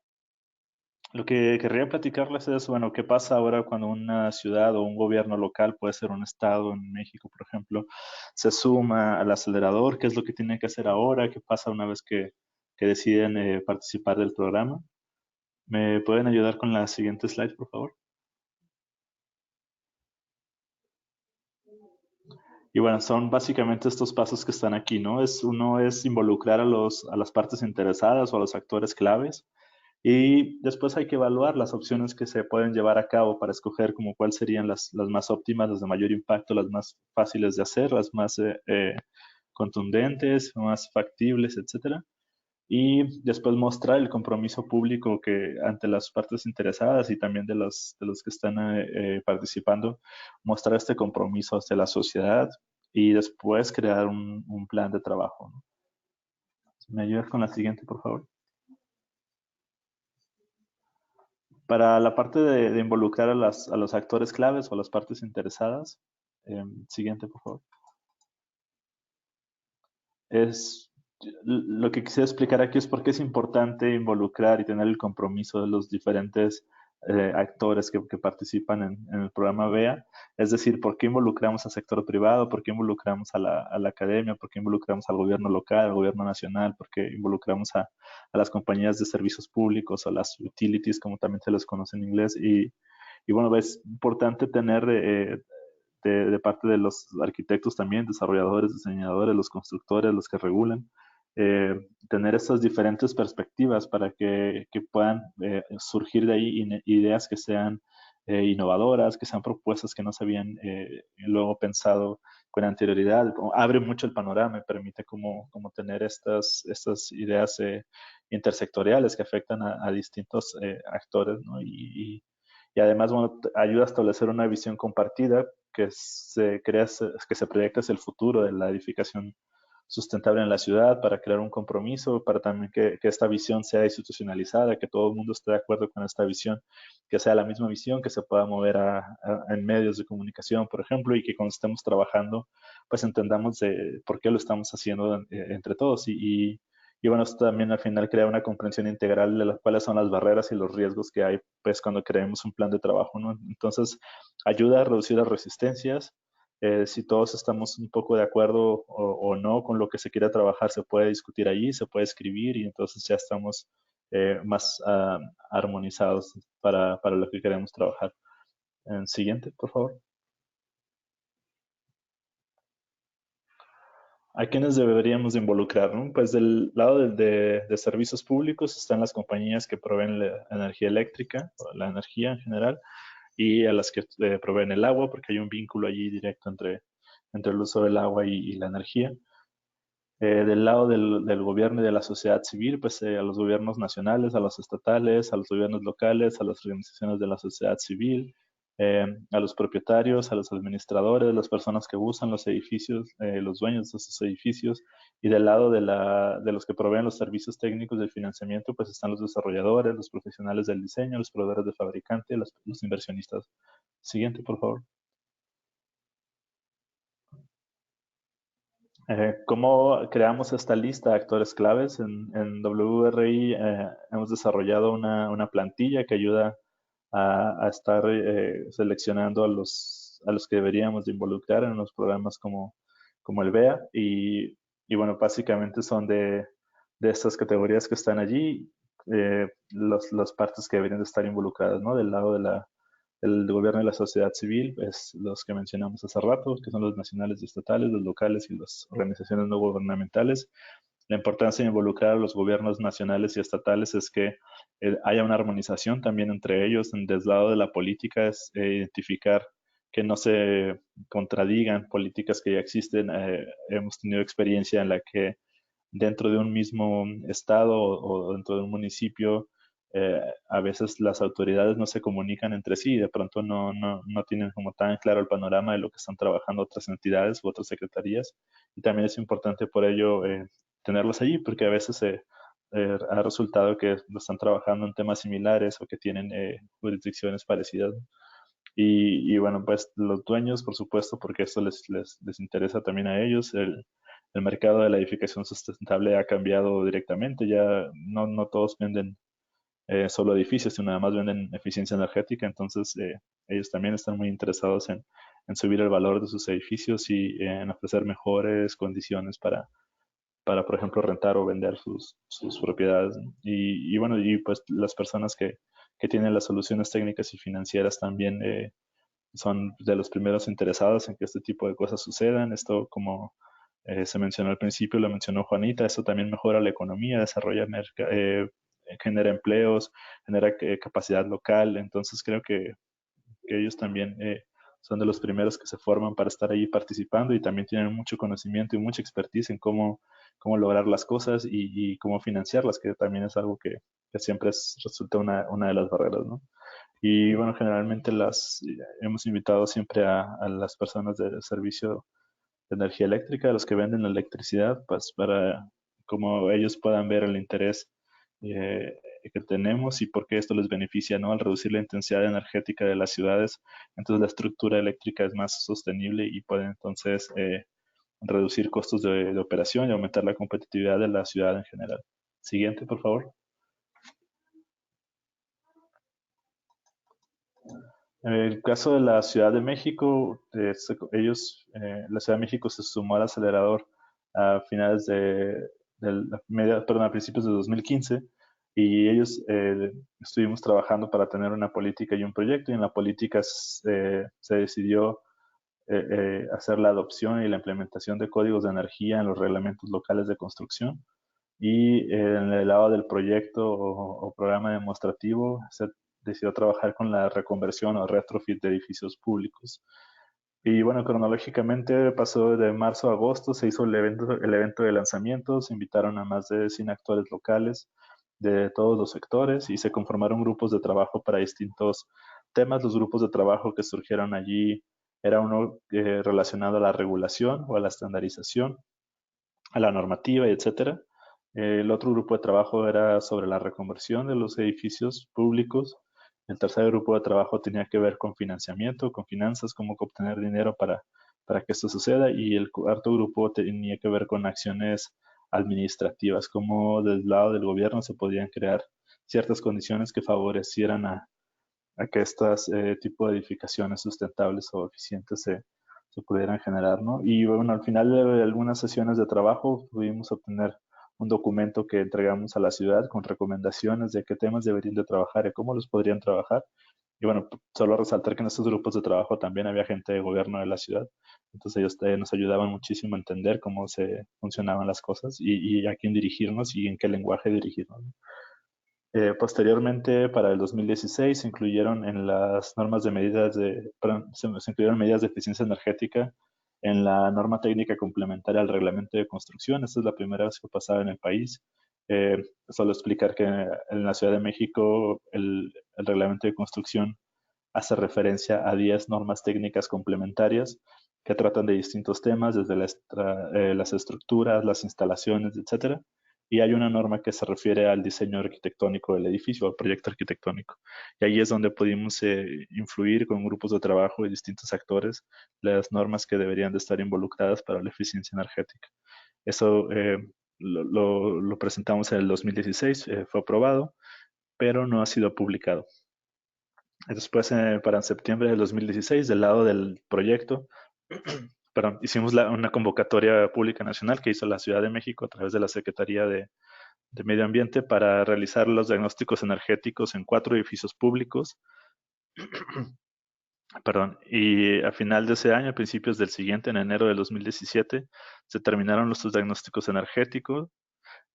Lo que querría platicarles es, bueno, qué pasa ahora cuando una ciudad o un gobierno local, puede ser un estado en México, por ejemplo, se suma al acelerador, qué es lo que tiene que hacer ahora, qué pasa una vez que deciden participar del programa. ¿Me pueden ayudar con la siguiente slide, por favor? Y bueno, son básicamente estos pasos que están aquí, ¿no? Uno es involucrar a las partes interesadas o a los actores claves y después hay que evaluar las opciones que se pueden llevar a cabo para escoger como cuáles serían las más óptimas, las de mayor impacto, las más fáciles de hacer, las más contundentes, más factibles, etcétera. Y después mostrar el compromiso público que ante las partes interesadas y también de los que están participando, mostrar este compromiso hacia la sociedad y después crear un plan de trabajo, ¿no? ¿Me ayudas con la siguiente, por favor? Para la parte de involucrar a los actores claves o a las partes interesadas, siguiente, por favor. Lo que quisiera explicar aquí es por qué es importante involucrar y tener el compromiso de los diferentes actores que participan en el programa BEA. Es decir, por qué involucramos al sector privado, por qué involucramos a la academia, por qué involucramos al gobierno local, al gobierno nacional, por qué involucramos a las compañías de servicios públicos o las utilities, como también se les conoce en inglés. Y bueno, es importante tener de parte de los arquitectos también, desarrolladores, diseñadores, los constructores, los que regulan, tener estas diferentes perspectivas para que puedan surgir de ahí ideas que sean innovadoras, que sean propuestas que no se habían luego pensado con anterioridad. Abre mucho el panorama y permite como tener estas ideas intersectoriales que afectan a distintos actores, ¿no? Y además, bueno, ayuda a establecer una visión compartida que se proyecta hacia el futuro de la edificación sustentable en la ciudad, para crear un compromiso, para también que esta visión sea institucionalizada, que todo el mundo esté de acuerdo con esta visión, que sea la misma visión, que se pueda mover en medios de comunicación, por ejemplo, y que cuando estemos trabajando, pues entendamos por qué lo estamos haciendo entre todos. Y bueno, esto también al final crea una comprensión integral de cuáles son las barreras y los riesgos que hay, pues, cuando creemos un plan de trabajo, ¿no? Entonces, ayuda a reducir las resistencias. Si todos estamos un poco de acuerdo o no con lo que se quiera trabajar, se puede discutir allí, se puede escribir y entonces ya estamos más armonizados para lo que queremos trabajar. Siguiente, por favor. ¿A quiénes deberíamos de involucrar, no? Pues del lado de servicios públicos están las compañías que proveen la energía eléctrica, o la energía en general, y a las que proveen el agua, porque hay un vínculo allí directo entre el uso del agua y la energía. Del lado del gobierno y de la sociedad civil, pues a los gobiernos nacionales, a los estatales, a los gobiernos locales, a las organizaciones de la sociedad civil, a los propietarios, a los administradores, las personas que usan los edificios, los dueños de esos edificios, y del lado de los que proveen los servicios técnicos del financiamiento, pues están los desarrolladores, los profesionales del diseño, los proveedores de fabricante, los inversionistas. Siguiente, por favor. ¿Cómo creamos esta lista de actores claves? En WRI hemos desarrollado una plantilla que ayuda a estar seleccionando a los que deberíamos de involucrar en los programas como el BEA. Y bueno, básicamente son de estas categorías que están allí, las partes que deberían de estar involucradas, ¿no? Del lado del gobierno y la sociedad civil, es los que mencionamos hace rato, que son los nacionales y estatales, los locales y las organizaciones no gubernamentales. La importancia de involucrar a los gobiernos nacionales y estatales es que haya una armonización también entre ellos. Desde el lado de la política es identificar que no se contradigan políticas que ya existen. Hemos tenido experiencia en la que dentro de un mismo estado o dentro de un municipio, a veces las autoridades no se comunican entre sí y de pronto no tienen como tan claro el panorama de lo que están trabajando otras entidades u otras secretarías. Y también es importante por ello tenerlos allí, porque a veces ha resultado que están trabajando en temas similares o que tienen jurisdicciones parecidas. Y bueno, pues los dueños, por supuesto, porque esto les interesa también a ellos. El mercado de la edificación sustentable ha cambiado directamente. Ya no todos venden solo edificios, sino además venden eficiencia energética. Entonces, ellos también están muy interesados en subir el valor de sus edificios y en ofrecer mejores condiciones para, por ejemplo, rentar o vender sus propiedades. Y bueno, y pues las personas que tienen las soluciones técnicas y financieras también son de los primeros interesados en que este tipo de cosas sucedan. Esto, como se mencionó al principio, lo mencionó Juanita, esto también mejora la economía, desarrolla, genera empleos, genera capacidad local. Entonces creo que ellos también son de los primeros que se forman para estar ahí participando y también tienen mucho conocimiento y mucha expertise en cómo lograr las cosas y cómo financiarlas, que también es algo que siempre resulta una de las barreras, ¿no? Y bueno, generalmente hemos invitado siempre a las personas del servicio de energía eléctrica, a los que venden la electricidad, pues para como ellos puedan ver el interés que tenemos y por qué esto les beneficia, ¿no? Al reducir la intensidad energética de las ciudades, entonces la estructura eléctrica es más sostenible y puede entonces reducir costos de operación y aumentar la competitividad de la ciudad en general. Siguiente, por favor. En el caso de la Ciudad de México, la Ciudad de México se sumó al acelerador a finales a principios de 2015 y ellos estuvimos trabajando para tener una política y un proyecto y en la política se decidió hacer la adopción y la implementación de códigos de energía en los reglamentos locales de construcción. Y en el lado del proyecto o programa demostrativo se decidió trabajar con la reconversión o retrofit de edificios públicos. Y bueno, cronológicamente pasó de marzo a agosto, se hizo el evento de lanzamiento, se invitaron a más de 100 actores locales de todos los sectores y se conformaron grupos de trabajo para distintos temas. Los grupos de trabajo que surgieron allí era uno relacionado a la regulación o a la estandarización, a la normativa, etcétera. El otro grupo de trabajo era sobre la reconversión de los edificios públicos. El tercer grupo de trabajo tenía que ver con financiamiento, con finanzas, cómo obtener dinero para que esto suceda. Y el cuarto grupo tenía que ver con acciones administrativas, cómo del lado del gobierno se podían crear ciertas condiciones que favorecieran a que estas tipo de edificaciones sustentables o eficientes se pudieran generar, ¿no? Y bueno, al final de algunas sesiones de trabajo pudimos obtener un documento que entregamos a la ciudad con recomendaciones de qué temas deberían de trabajar y cómo los podrían trabajar. Y bueno, solo resaltar que en estos grupos de trabajo también había gente de gobierno de la ciudad. Entonces ellos nos ayudaban muchísimo a entender cómo se funcionaban las cosas y a quién dirigirnos y en qué lenguaje dirigirnos, ¿no? Posteriormente, para el 2016, se incluyeron en las normas de se incluyeron medidas de eficiencia energética en la norma técnica complementaria al reglamento de construcción. Esta es la primera vez que pasaba en el país. Solo explicar que en la Ciudad de México el reglamento de construcción hace referencia a 10 normas técnicas complementarias que tratan de distintos temas, desde las estructuras, las instalaciones, etcétera. Y hay una norma que se refiere al diseño arquitectónico del edificio, al proyecto arquitectónico. Y ahí es donde pudimos influir con grupos de trabajo y distintos actores las normas que deberían de estar involucradas para la eficiencia energética. Eso lo presentamos en el 2016, fue aprobado, pero no ha sido publicado. Después, para septiembre del 2016, del lado del proyecto, perdón, hicimos una convocatoria pública nacional que hizo la Ciudad de México a través de la Secretaría de Medio Ambiente para realizar los diagnósticos energéticos en 4 edificios públicos. Perdón, y a final de ese año, a principios del siguiente, en enero del 2017, se terminaron los diagnósticos energéticos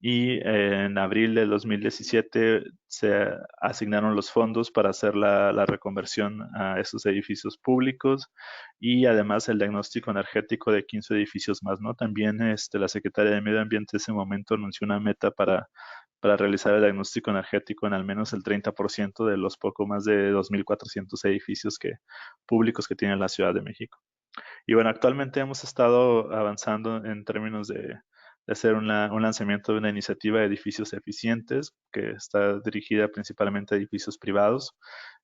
y en abril del 2017 se asignaron los fondos para hacer la reconversión a esos edificios públicos y además el diagnóstico energético de 15 edificios más, ¿no? También la Secretaría de Medio Ambiente en ese momento anunció una meta para realizar el diagnóstico energético en al menos el 30% de los poco más de 2.400 edificios públicos que tiene la Ciudad de México. Y bueno, actualmente hemos estado avanzando en términos de hacer un lanzamiento de una iniciativa de edificios eficientes que está dirigida principalmente a edificios privados.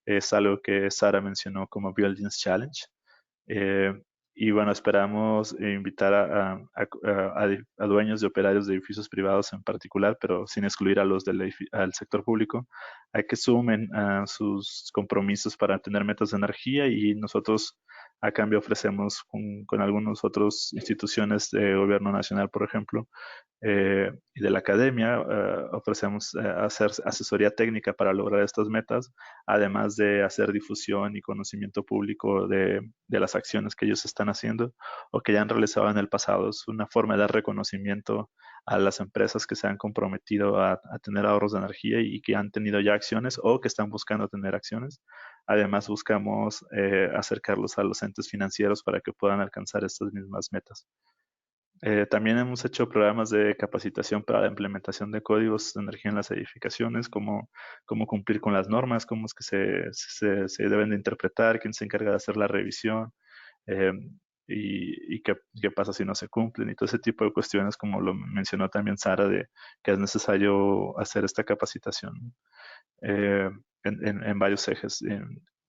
Es algo que Sara mencionó como Buildings Challenge. Y bueno, esperamos invitar a dueños de operarios de edificios privados en particular, pero sin excluir a los al sector público, a que sumen a sus compromisos para tener metas de energía y nosotros a cambio ofrecemos con algunas otras instituciones de gobierno nacional, por ejemplo, y de la academia, ofrecemos hacer asesoría técnica para lograr estas metas, además de hacer difusión y conocimiento público de las acciones que ellos están haciendo o que ya han realizado en el pasado. Es una forma de dar reconocimiento a las empresas que se han comprometido a tener ahorros de energía y que han tenido ya acciones o que están buscando tener acciones. Además, buscamos acercarlos a los entes financieros para que puedan alcanzar estas mismas metas. También hemos hecho programas de capacitación para la implementación de códigos de energía en las edificaciones, cómo cumplir con las normas, cómo es que se deben de interpretar, quién se encarga de hacer la revisión eh, y qué pasa si no se cumplen y todo ese tipo de cuestiones, como lo mencionó también Sara, de que es necesario hacer esta capacitación en varios ejes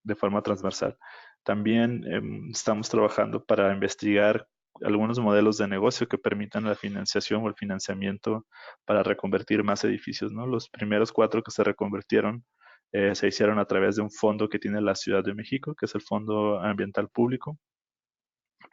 de forma transversal. También estamos trabajando para investigar algunos modelos de negocio que permitan la financiación o el financiamiento para reconvertir más edificios, ¿no? Los primeros 4 que se reconvirtieron se hicieron a través de un fondo que tiene la Ciudad de México, que es el Fondo Ambiental Público,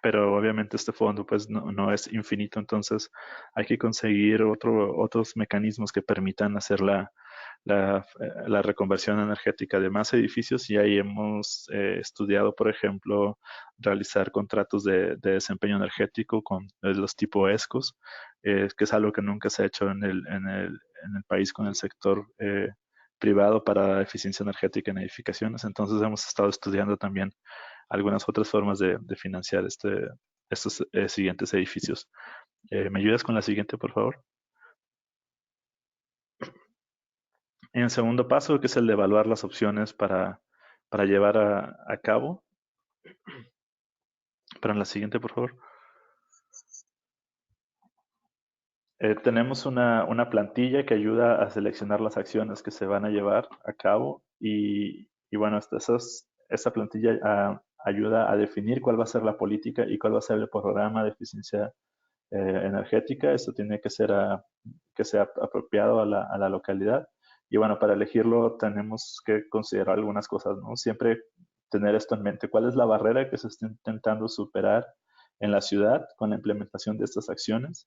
pero obviamente este fondo pues no es infinito, entonces hay que conseguir otros mecanismos que permitan hacer la reconversión energética de más edificios y ahí hemos estudiado, por ejemplo, realizar contratos de desempeño energético con los tipo ESCOs, que es algo que nunca se ha hecho en el país con el sector privado para eficiencia energética en edificaciones. Entonces hemos estado estudiando también algunas otras formas de financiar estos siguientes edificios. ¿Me ayudas con la siguiente, por favor? En el segundo paso, que es el de evaluar las opciones para llevar a cabo. Pero en la siguiente, por favor. Tenemos una plantilla que ayuda a seleccionar las acciones que se van a llevar a cabo y bueno, esta plantilla ayuda a definir cuál va a ser la política y cuál va a ser el programa de eficiencia energética. Esto tiene que ser que sea apropiado a la localidad. Y bueno, para elegirlo tenemos que considerar algunas cosas, ¿no? Siempre tener esto en mente. ¿Cuál es la barrera que se está intentando superar en la ciudad con la implementación de estas acciones?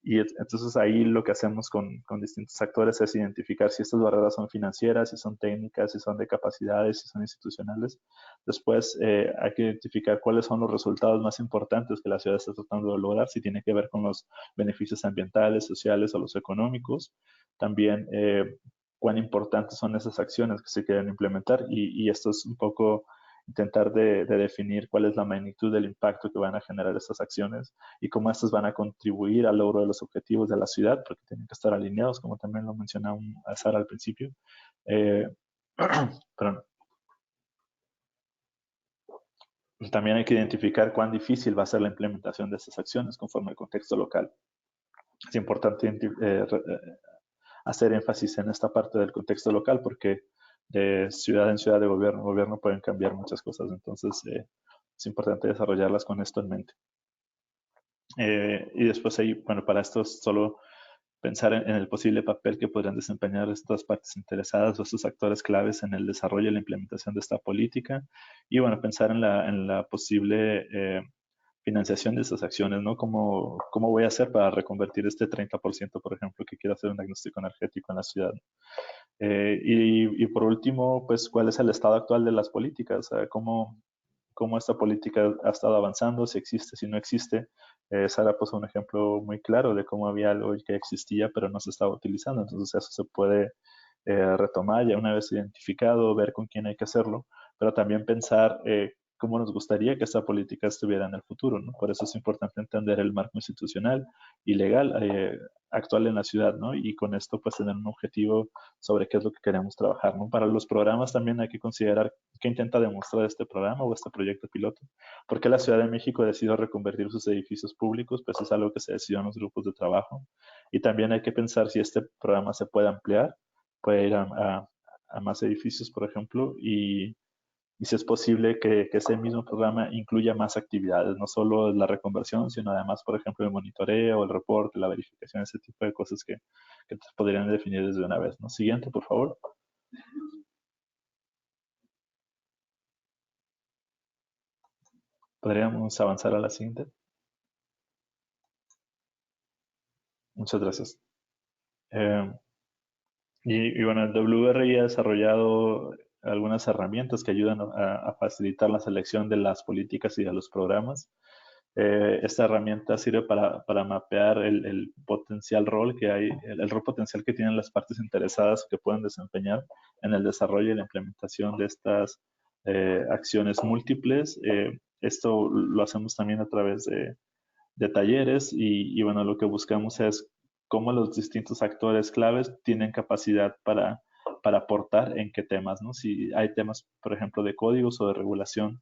Y entonces ahí lo que hacemos con distintos actores es identificar si estas barreras son financieras, si son técnicas, si son de capacidades, si son institucionales. Después hay que identificar cuáles son los resultados más importantes que la ciudad está tratando de lograr, si tiene que ver con los beneficios ambientales, sociales o los económicos. También cuán importantes son esas acciones que se quieren implementar y esto es un poco intentar de definir cuál es la magnitud del impacto que van a generar estas acciones y cómo estas van a contribuir al logro de los objetivos de la ciudad, porque tienen que estar alineados, como también lo mencionaba Sara al principio. Perdón. También hay que identificar cuán difícil va a ser la implementación de estas acciones conforme al contexto local. Es importante hacer énfasis en esta parte del contexto local porque de ciudad en ciudad, de gobierno en gobierno pueden cambiar muchas cosas. Entonces es importante desarrollarlas con esto en mente. Y después ahí, bueno, para esto solo pensar en el posible papel que podrían desempeñar estas partes interesadas o estos actores claves en el desarrollo y la implementación de esta política. Y bueno, pensar en la posible financiación de estas acciones, ¿no? ¿Cómo voy a hacer para reconvertir este 30%, por ejemplo, que quiero hacer un diagnóstico energético en la ciudad? Y por último, pues, ¿cuál es el estado actual de las políticas? ¿Cómo esta política ha estado avanzando? Si existe, si no existe. Sara puso un ejemplo muy claro de cómo había algo que existía, pero no se estaba utilizando. Entonces, eso se puede retomar ya una vez identificado, ver con quién hay que hacerlo, pero también pensar cómo nos gustaría que esta política estuviera en el futuro, ¿no? Por eso es importante entender el marco institucional y legal actual en la ciudad, ¿no? Y con esto, pues, tener un objetivo sobre qué es lo que queremos trabajar, ¿no? Para los programas también hay que considerar qué intenta demostrar este programa o este proyecto piloto. ¿Por qué la Ciudad de México decidió reconvertir sus edificios públicos? Pues es algo que se decidió en los grupos de trabajo. Y también hay que pensar si este programa se puede ampliar, puede ir a más edificios, por ejemplo, y si es posible que ese mismo programa incluya más actividades, no solo la reconversión, sino además, por ejemplo, el monitoreo, el reporte, la verificación, ese tipo de cosas que podrían definir desde una vez, ¿no? Siguiente, por favor. ¿Podríamos avanzar a la siguiente? Muchas gracias. Y bueno, el WRI ha desarrollado algunas herramientas que ayudan a facilitar la selección de las políticas y de los programas. Esta herramienta sirve para mapear el potencial rol que hay, el rol potencial que tienen las partes interesadas que pueden desempeñar en el desarrollo y la implementación de estas acciones múltiples. Esto lo hacemos también a través de talleres y bueno, lo que buscamos es cómo los distintos actores claves tienen capacidad para aportar en qué temas, ¿no? Si hay temas, por ejemplo, de códigos o de regulación,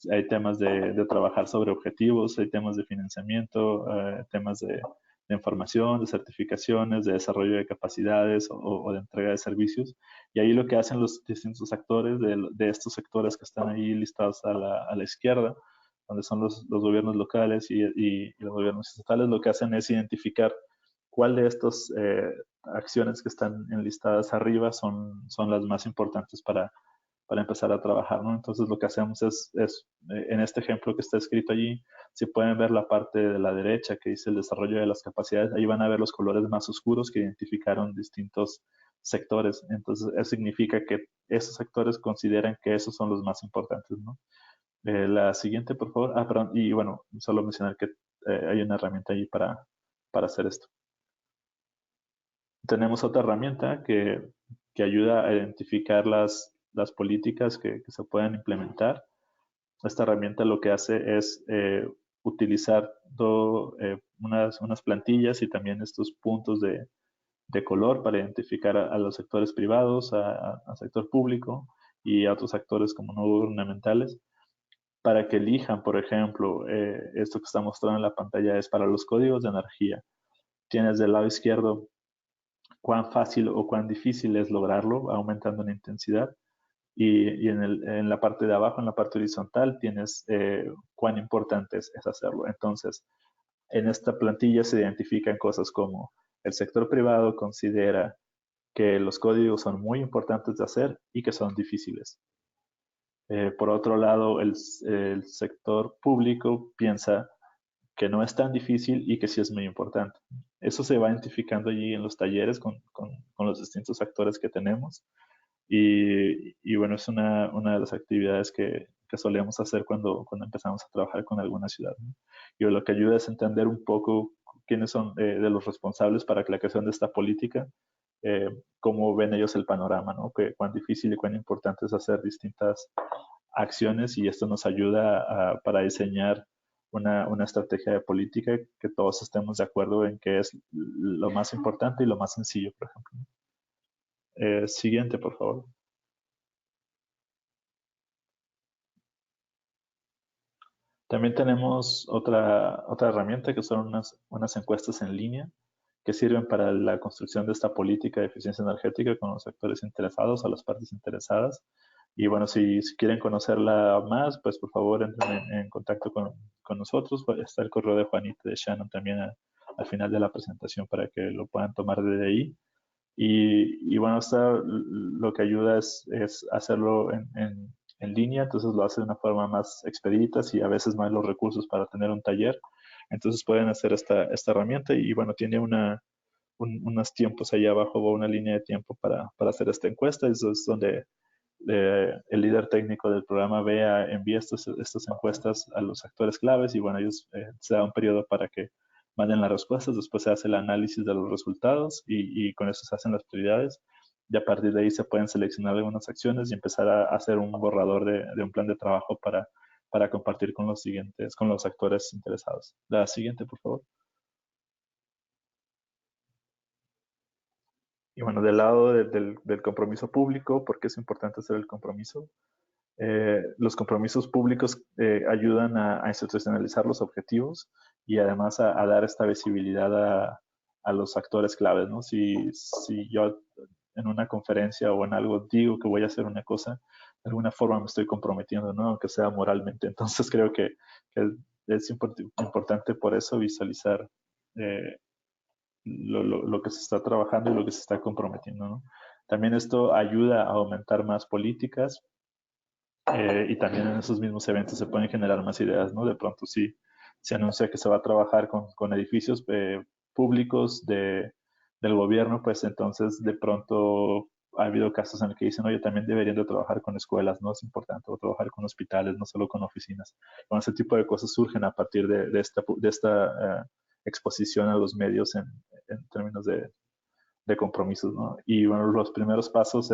hay temas de trabajar sobre objetivos, hay temas de financiamiento, temas de información, de certificaciones, de desarrollo de capacidades o de entrega de servicios. Y ahí lo que hacen los distintos actores de estos sectores que están ahí listados a la izquierda, donde son los gobiernos locales y los gobiernos estatales, lo que hacen es identificar cuál de estas acciones que están enlistadas arriba son las más importantes para empezar a trabajar, ¿no? Entonces lo que hacemos es en este ejemplo que está escrito allí, si pueden ver la parte de la derecha que dice el desarrollo de las capacidades, ahí van a ver los colores más oscuros que identificaron distintos sectores. Entonces eso significa que esos sectores consideran que esos son los más importantes, ¿no? La siguiente, por favor. Ah, perdón. Y bueno, solo mencionar que hay una herramienta allí para hacer esto. Tenemos otra herramienta que ayuda a identificar las políticas que se pueden implementar. Esta herramienta lo que hace es utilizar unas plantillas y también estos puntos de color para identificar a los sectores privados, al sector público y a otros actores como no gubernamentales, para que elijan, por ejemplo, esto que está mostrando en la pantalla es para los códigos de energía. Tienes del lado izquierdo cuán fácil o cuán difícil es lograrlo, aumentando en intensidad. Y en la parte de abajo, en la parte horizontal, tienes cuán importante es hacerlo. Entonces, en esta plantilla se identifican cosas como el sector privado considera que los códigos son muy importantes de hacer y que son difíciles. Por otro lado, el sector público piensa que no es tan difícil y que sí es muy importante. Eso se va identificando allí en los talleres con los distintos actores que tenemos. Y bueno, es una de las actividades que solemos hacer cuando empezamos a trabajar con alguna ciudad, ¿no? Y lo que ayuda es entender un poco quiénes son de los responsables para la creación de esta política, cómo ven ellos el panorama, ¿no? Cuán difícil y cuán importante es hacer distintas acciones y esto nos ayuda para diseñar una estrategia de política que todos estemos de acuerdo en que es lo más importante y lo más sencillo, por ejemplo. Siguiente, por favor. También tenemos otra herramienta que son unas encuestas en línea que sirven para la construcción de esta política de eficiencia energética con los actores interesados o las partes interesadas. Y bueno, si quieren conocerla más, pues por favor entren en contacto con nosotros. Está el correo de Juanita y de Shannon también al final de la presentación para que lo puedan tomar desde ahí. Y bueno, lo que ayuda es hacerlo en línea, entonces lo hace de una forma más expedita y a veces no hay los recursos para tener un taller. Entonces pueden hacer esta herramienta y bueno, tiene unos tiempos ahí abajo o una línea de tiempo para hacer esta encuesta. Eso es donde el líder técnico del programa VEA envía estas encuestas a los actores claves y bueno, ellos se da un periodo para que manden las respuestas, después se hace el análisis de los resultados y con eso se hacen las prioridades y a partir de ahí se pueden seleccionar algunas acciones y empezar a hacer un borrador de un plan de trabajo para compartir con los actores interesados. La siguiente, por favor. Y bueno, del lado del compromiso público, ¿por qué es importante hacer el compromiso? Los compromisos públicos ayudan a institucionalizar los objetivos y además a dar esta visibilidad a los actores claves, ¿no? Si yo en una conferencia o en algo digo que voy a hacer una cosa, de alguna forma me estoy comprometiendo, ¿no? Aunque sea moralmente. Entonces creo que es importante por eso visualizar lo que se está trabajando y lo que se está comprometiendo, ¿no? También esto ayuda a aumentar más políticas y también en esos mismos eventos se pueden generar más ideas, ¿no? De pronto sí se anuncia que se va a trabajar con edificios públicos del gobierno, pues entonces de pronto ha habido casos en los que dicen, oye, también deberían de trabajar con escuelas, ¿no? Es importante, o trabajar con hospitales, no solo con oficinas. Bueno, ese tipo de cosas surgen a partir de esta exposición a los medios en términos de compromisos, ¿no? Y bueno, los primeros pasos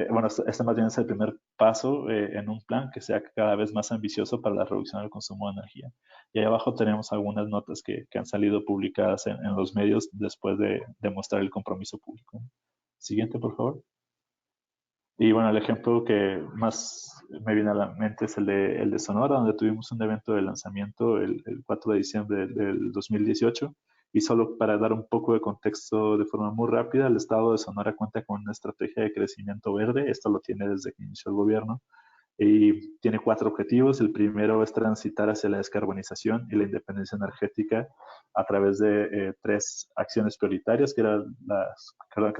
bueno, este más bien es el primer paso en un plan que sea cada vez más ambicioso para la reducción del consumo de energía. Y ahí abajo tenemos algunas notas que han salido publicadas en los medios después de mostrar el compromiso público. Siguiente, por favor. Y bueno, el ejemplo que más me viene a la mente es el de Sonora, donde tuvimos un evento de lanzamiento el 4 de diciembre del 2018. Y solo para dar un poco de contexto de forma muy rápida, el estado de Sonora cuenta con una estrategia de crecimiento verde. Esto lo tiene desde que inició el gobierno. Y tiene 4 objetivos. El primero es transitar hacia la descarbonización y la independencia energética a través de 3 acciones prioritarias, que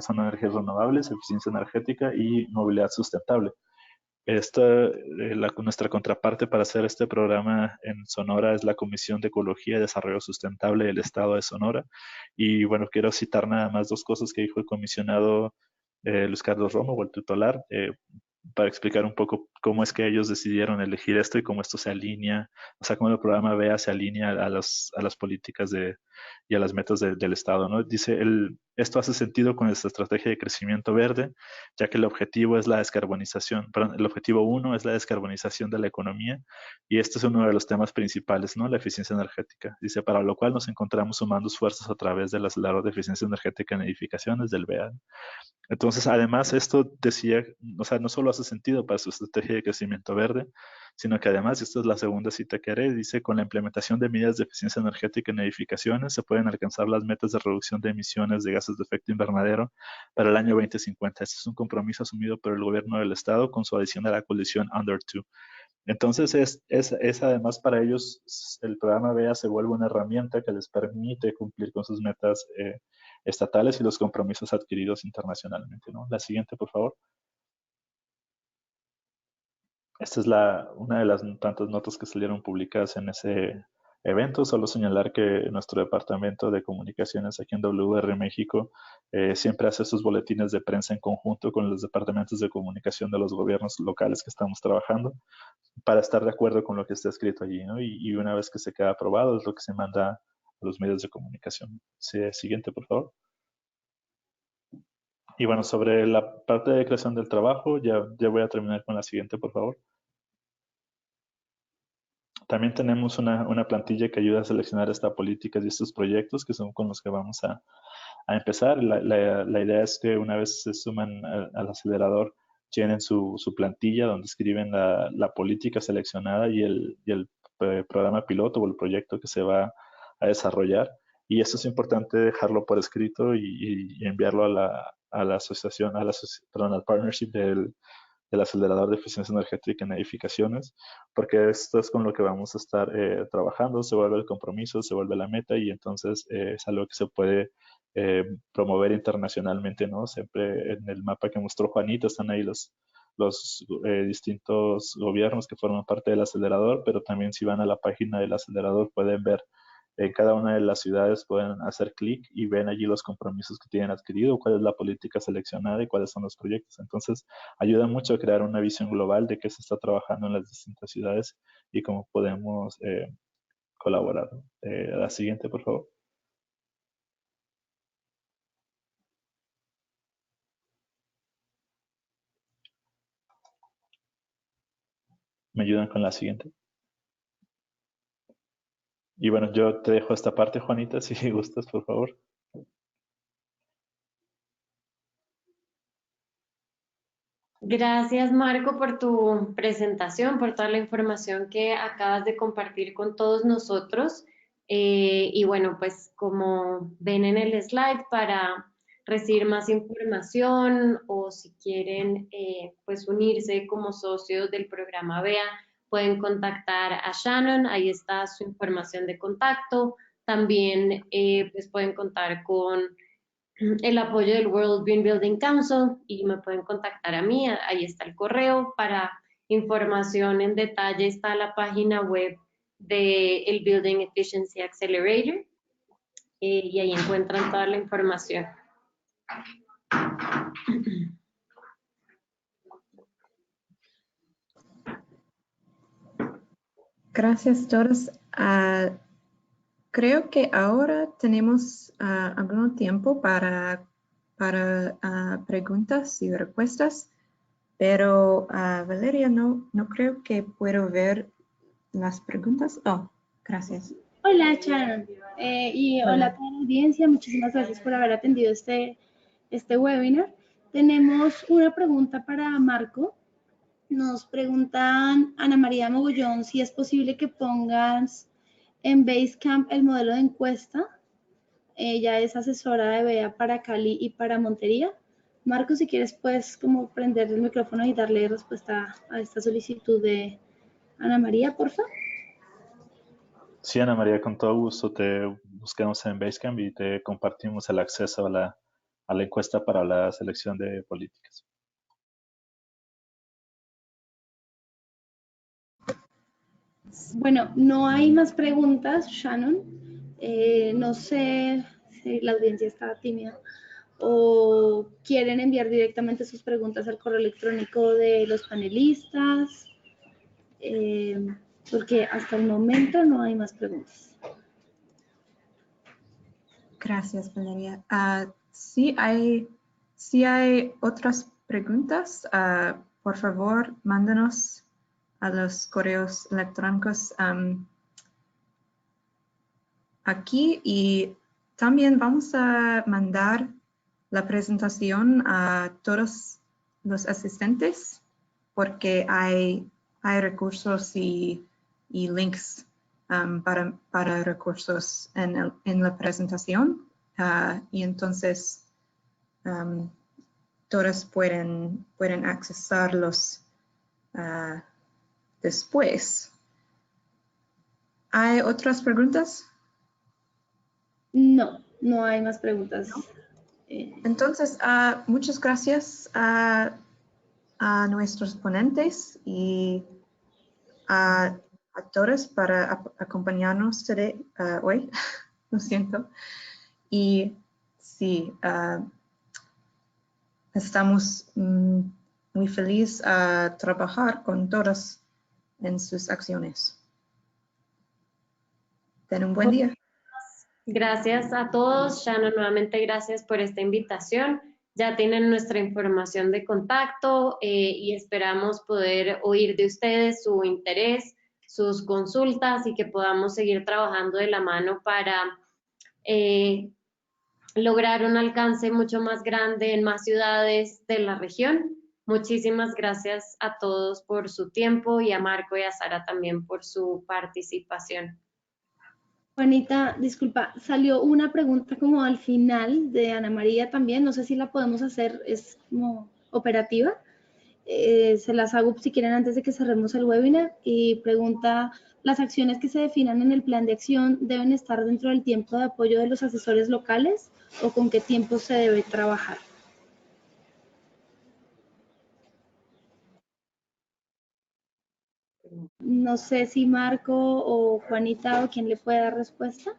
son energías renovables, eficiencia energética y movilidad sustentable. Nuestra contraparte para hacer este programa en Sonora es la Comisión de Ecología y Desarrollo Sustentable del Estado de Sonora. Y bueno, quiero citar nada más 2 cosas que dijo el comisionado Luis Carlos Romo, o el tutelar, para explicar un poco cómo es que ellos decidieron elegir esto y cómo esto se alinea, o sea, cómo el programa VEA se alinea a las políticas y a las metas del Estado, ¿no? Dice, esto hace sentido con esta estrategia de crecimiento verde, ya que el objetivo es la descarbonización, perdón, el objetivo 1 es la descarbonización de la economía y este es uno de los temas principales, ¿no? La eficiencia energética. Dice, para lo cual nos encontramos sumando esfuerzos a través del acelerador de eficiencia energética en edificaciones del VEA. Entonces, además, esto decía, o sea, no solo hace sentido para su estrategia de crecimiento verde, sino que además, y esta es la segunda cita que haré, dice, con la implementación de medidas de eficiencia energética en edificaciones se pueden alcanzar las metas de reducción de emisiones de gases de efecto invernadero para el año 2050. Este es un compromiso asumido por el gobierno del estado con su adición a la coalición Under 2. Entonces, es además para ellos, el programa VEA se vuelve una herramienta que les permite cumplir con sus metas estatales y los compromisos adquiridos internacionalmente, ¿no? La siguiente, por favor. Esta es una de las tantas notas que salieron publicadas en ese evento. Solo señalar que nuestro departamento de comunicaciones aquí en WR México siempre hace sus boletines de prensa en conjunto con los departamentos de comunicación de los gobiernos locales que estamos trabajando para estar de acuerdo con lo que está escrito allí, ¿no? Y una vez que se queda aprobado es lo que se manda a los medios de comunicación. Siguiente, por favor. Y bueno, sobre la parte de creación del trabajo, ya voy a terminar con la siguiente, por favor. También tenemos una plantilla que ayuda a seleccionar estas políticas y estos proyectos que son con los que vamos a empezar. La idea es que una vez se suman al acelerador, llenen su plantilla donde escriben la política seleccionada y el programa piloto o el proyecto que se va a desarrollar. Y eso es importante dejarlo por escrito y enviarlo a la asociación, al partnership del acelerador de eficiencia energética en edificaciones, porque esto es con lo que vamos a estar trabajando, se vuelve el compromiso, se vuelve la meta y entonces es algo que se puede promover internacionalmente, ¿no? Siempre en el mapa que mostró Juanito están ahí los distintos gobiernos que forman parte del acelerador, pero también si van a la página del acelerador pueden ver en cada una de las ciudades, pueden hacer clic y ven allí los compromisos que tienen adquirido, cuál es la política seleccionada y cuáles son los proyectos. Entonces, ayuda mucho a crear una visión global de qué se está trabajando en las distintas ciudades y cómo podemos colaborar. La siguiente, por favor. ¿Me ayudan con la siguiente? Y bueno, yo te dejo esta parte, Juanita, si gustas, por favor. Gracias, Marco, por tu presentación, por toda la información que acabas de compartir con todos nosotros. Y bueno, pues como ven en el slide, para recibir más información o si quieren pues unirse como socios del programa BEA, pueden contactar a Shannon, ahí está su información de contacto. También pues pueden contar con el apoyo del World Green Building Council y me pueden contactar a mí, ahí está el correo. Para información en detalle está la página web del Building Efficiency Accelerator y ahí encuentran toda la información. Gracias a todos. Creo que ahora tenemos algún tiempo para preguntas y respuestas, pero Valeria, no creo que puedo ver las preguntas. Oh, gracias. Hola, Sharon. Hola a toda la audiencia. Muchísimas gracias por haber atendido este webinar. Tenemos una pregunta para Marco. Nos preguntan, Ana María Mogollón, si es posible que pongas en Basecamp el modelo de encuesta. Ella es asesora de BEA para Cali y para Montería. Marco, si quieres, puedes como prender el micrófono y darle respuesta a esta solicitud de Ana María, por favor. Sí, Ana María, con todo gusto te buscamos en Basecamp y te compartimos el acceso a la encuesta para la selección de políticas. Bueno, no hay más preguntas, Shannon. No sé si la audiencia está tímida o quieren enviar directamente sus preguntas al correo electrónico de los panelistas, porque hasta el momento no hay más preguntas. Gracias, Valeria. Si hay otras preguntas, por favor, mándanos a los correos electrónicos aquí y también vamos a mandar la presentación a todos los asistentes porque hay recursos y links para recursos en la presentación y entonces todos pueden accesarlos después. ¿Hay otras preguntas? No, no hay más preguntas. ¿No? Entonces, muchas gracias a nuestros ponentes y a todos para acompañarnos hoy. Lo siento. Y sí, estamos muy felices a trabajar con todos en sus acciones. Ten un buen día. Gracias a todos. Shannon, nuevamente gracias por esta invitación. Ya tienen nuestra información de contacto y esperamos poder oír de ustedes su interés, sus consultas y que podamos seguir trabajando de la mano para lograr un alcance mucho más grande en más ciudades de la región. Muchísimas gracias a todos por su tiempo y a Marco y a Sara también por su participación. Juanita, disculpa, salió una pregunta como al final de Ana María también, no sé si la podemos hacer, es como operativa. Se las hago si quieren antes de que cerremos el webinar. Y pregunta, ¿las acciones que se definan en el plan de acción deben estar dentro del tiempo de apoyo de los asesores locales o con qué tiempo se debe trabajar? No sé si Marco o Juanita o quién le puede dar respuesta.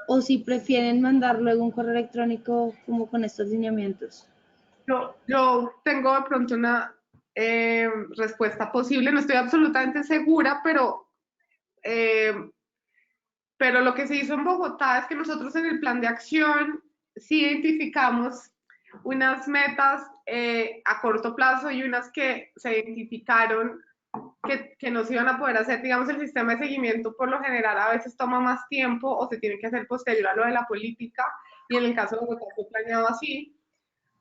O si prefieren mandar luego un correo electrónico como con estos lineamientos. Yo tengo de pronto una respuesta posible, no estoy absolutamente segura, pero lo que se hizo en Bogotá es que nosotros en el plan de acción sí identificamos unas metas a corto plazo y unas que se identificaron que no se iban a poder hacer. Digamos, el sistema de seguimiento por lo general a veces toma más tiempo o se tiene que hacer posterior a lo de la política, y en el caso de Bogotá fue planeado así.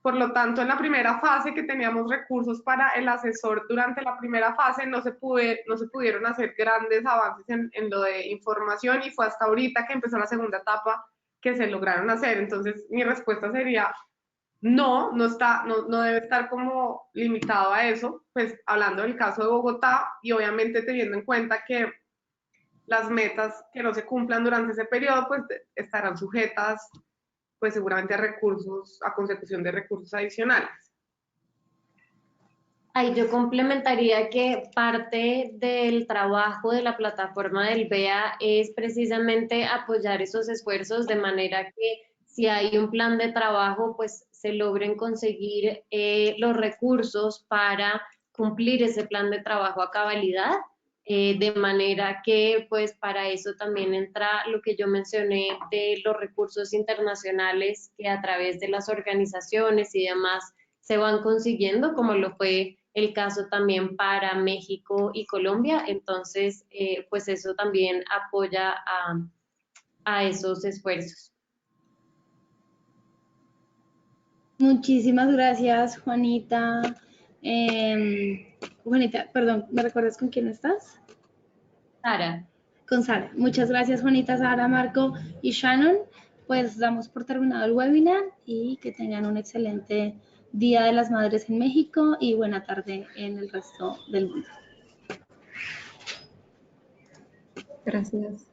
Por lo tanto, en la primera fase que teníamos recursos para el asesor, durante la primera fase no se pudieron hacer grandes avances en lo de información, y fue hasta ahorita que empezó la segunda etapa que se lograron hacer. Entonces, mi respuesta sería no debe estar como limitado a eso, pues hablando del caso de Bogotá y obviamente teniendo en cuenta que las metas que no se cumplan durante ese periodo pues estarán sujetas pues seguramente a recursos, a consecución de recursos adicionales. Ahí yo complementaría que parte del trabajo de la plataforma del BEA es precisamente apoyar esos esfuerzos de manera que si hay un plan de trabajo, pues se logren conseguir los recursos para cumplir ese plan de trabajo a cabalidad, de manera que pues para eso también entra lo que yo mencioné de los recursos internacionales que a través de las organizaciones y demás se van consiguiendo, como lo fue el caso también para México y Colombia. Entonces, pues eso también apoya a esos esfuerzos. Muchísimas gracias, Juanita. Juanita, perdón, ¿me recuerdas con quién estás? Sara. Con Sara. Muchas gracias, Juanita, Sara, Marco y Shannon. Pues damos por terminado el webinar y que tengan un excelente Día de las Madres en México y buena tarde en el resto del mundo. Gracias.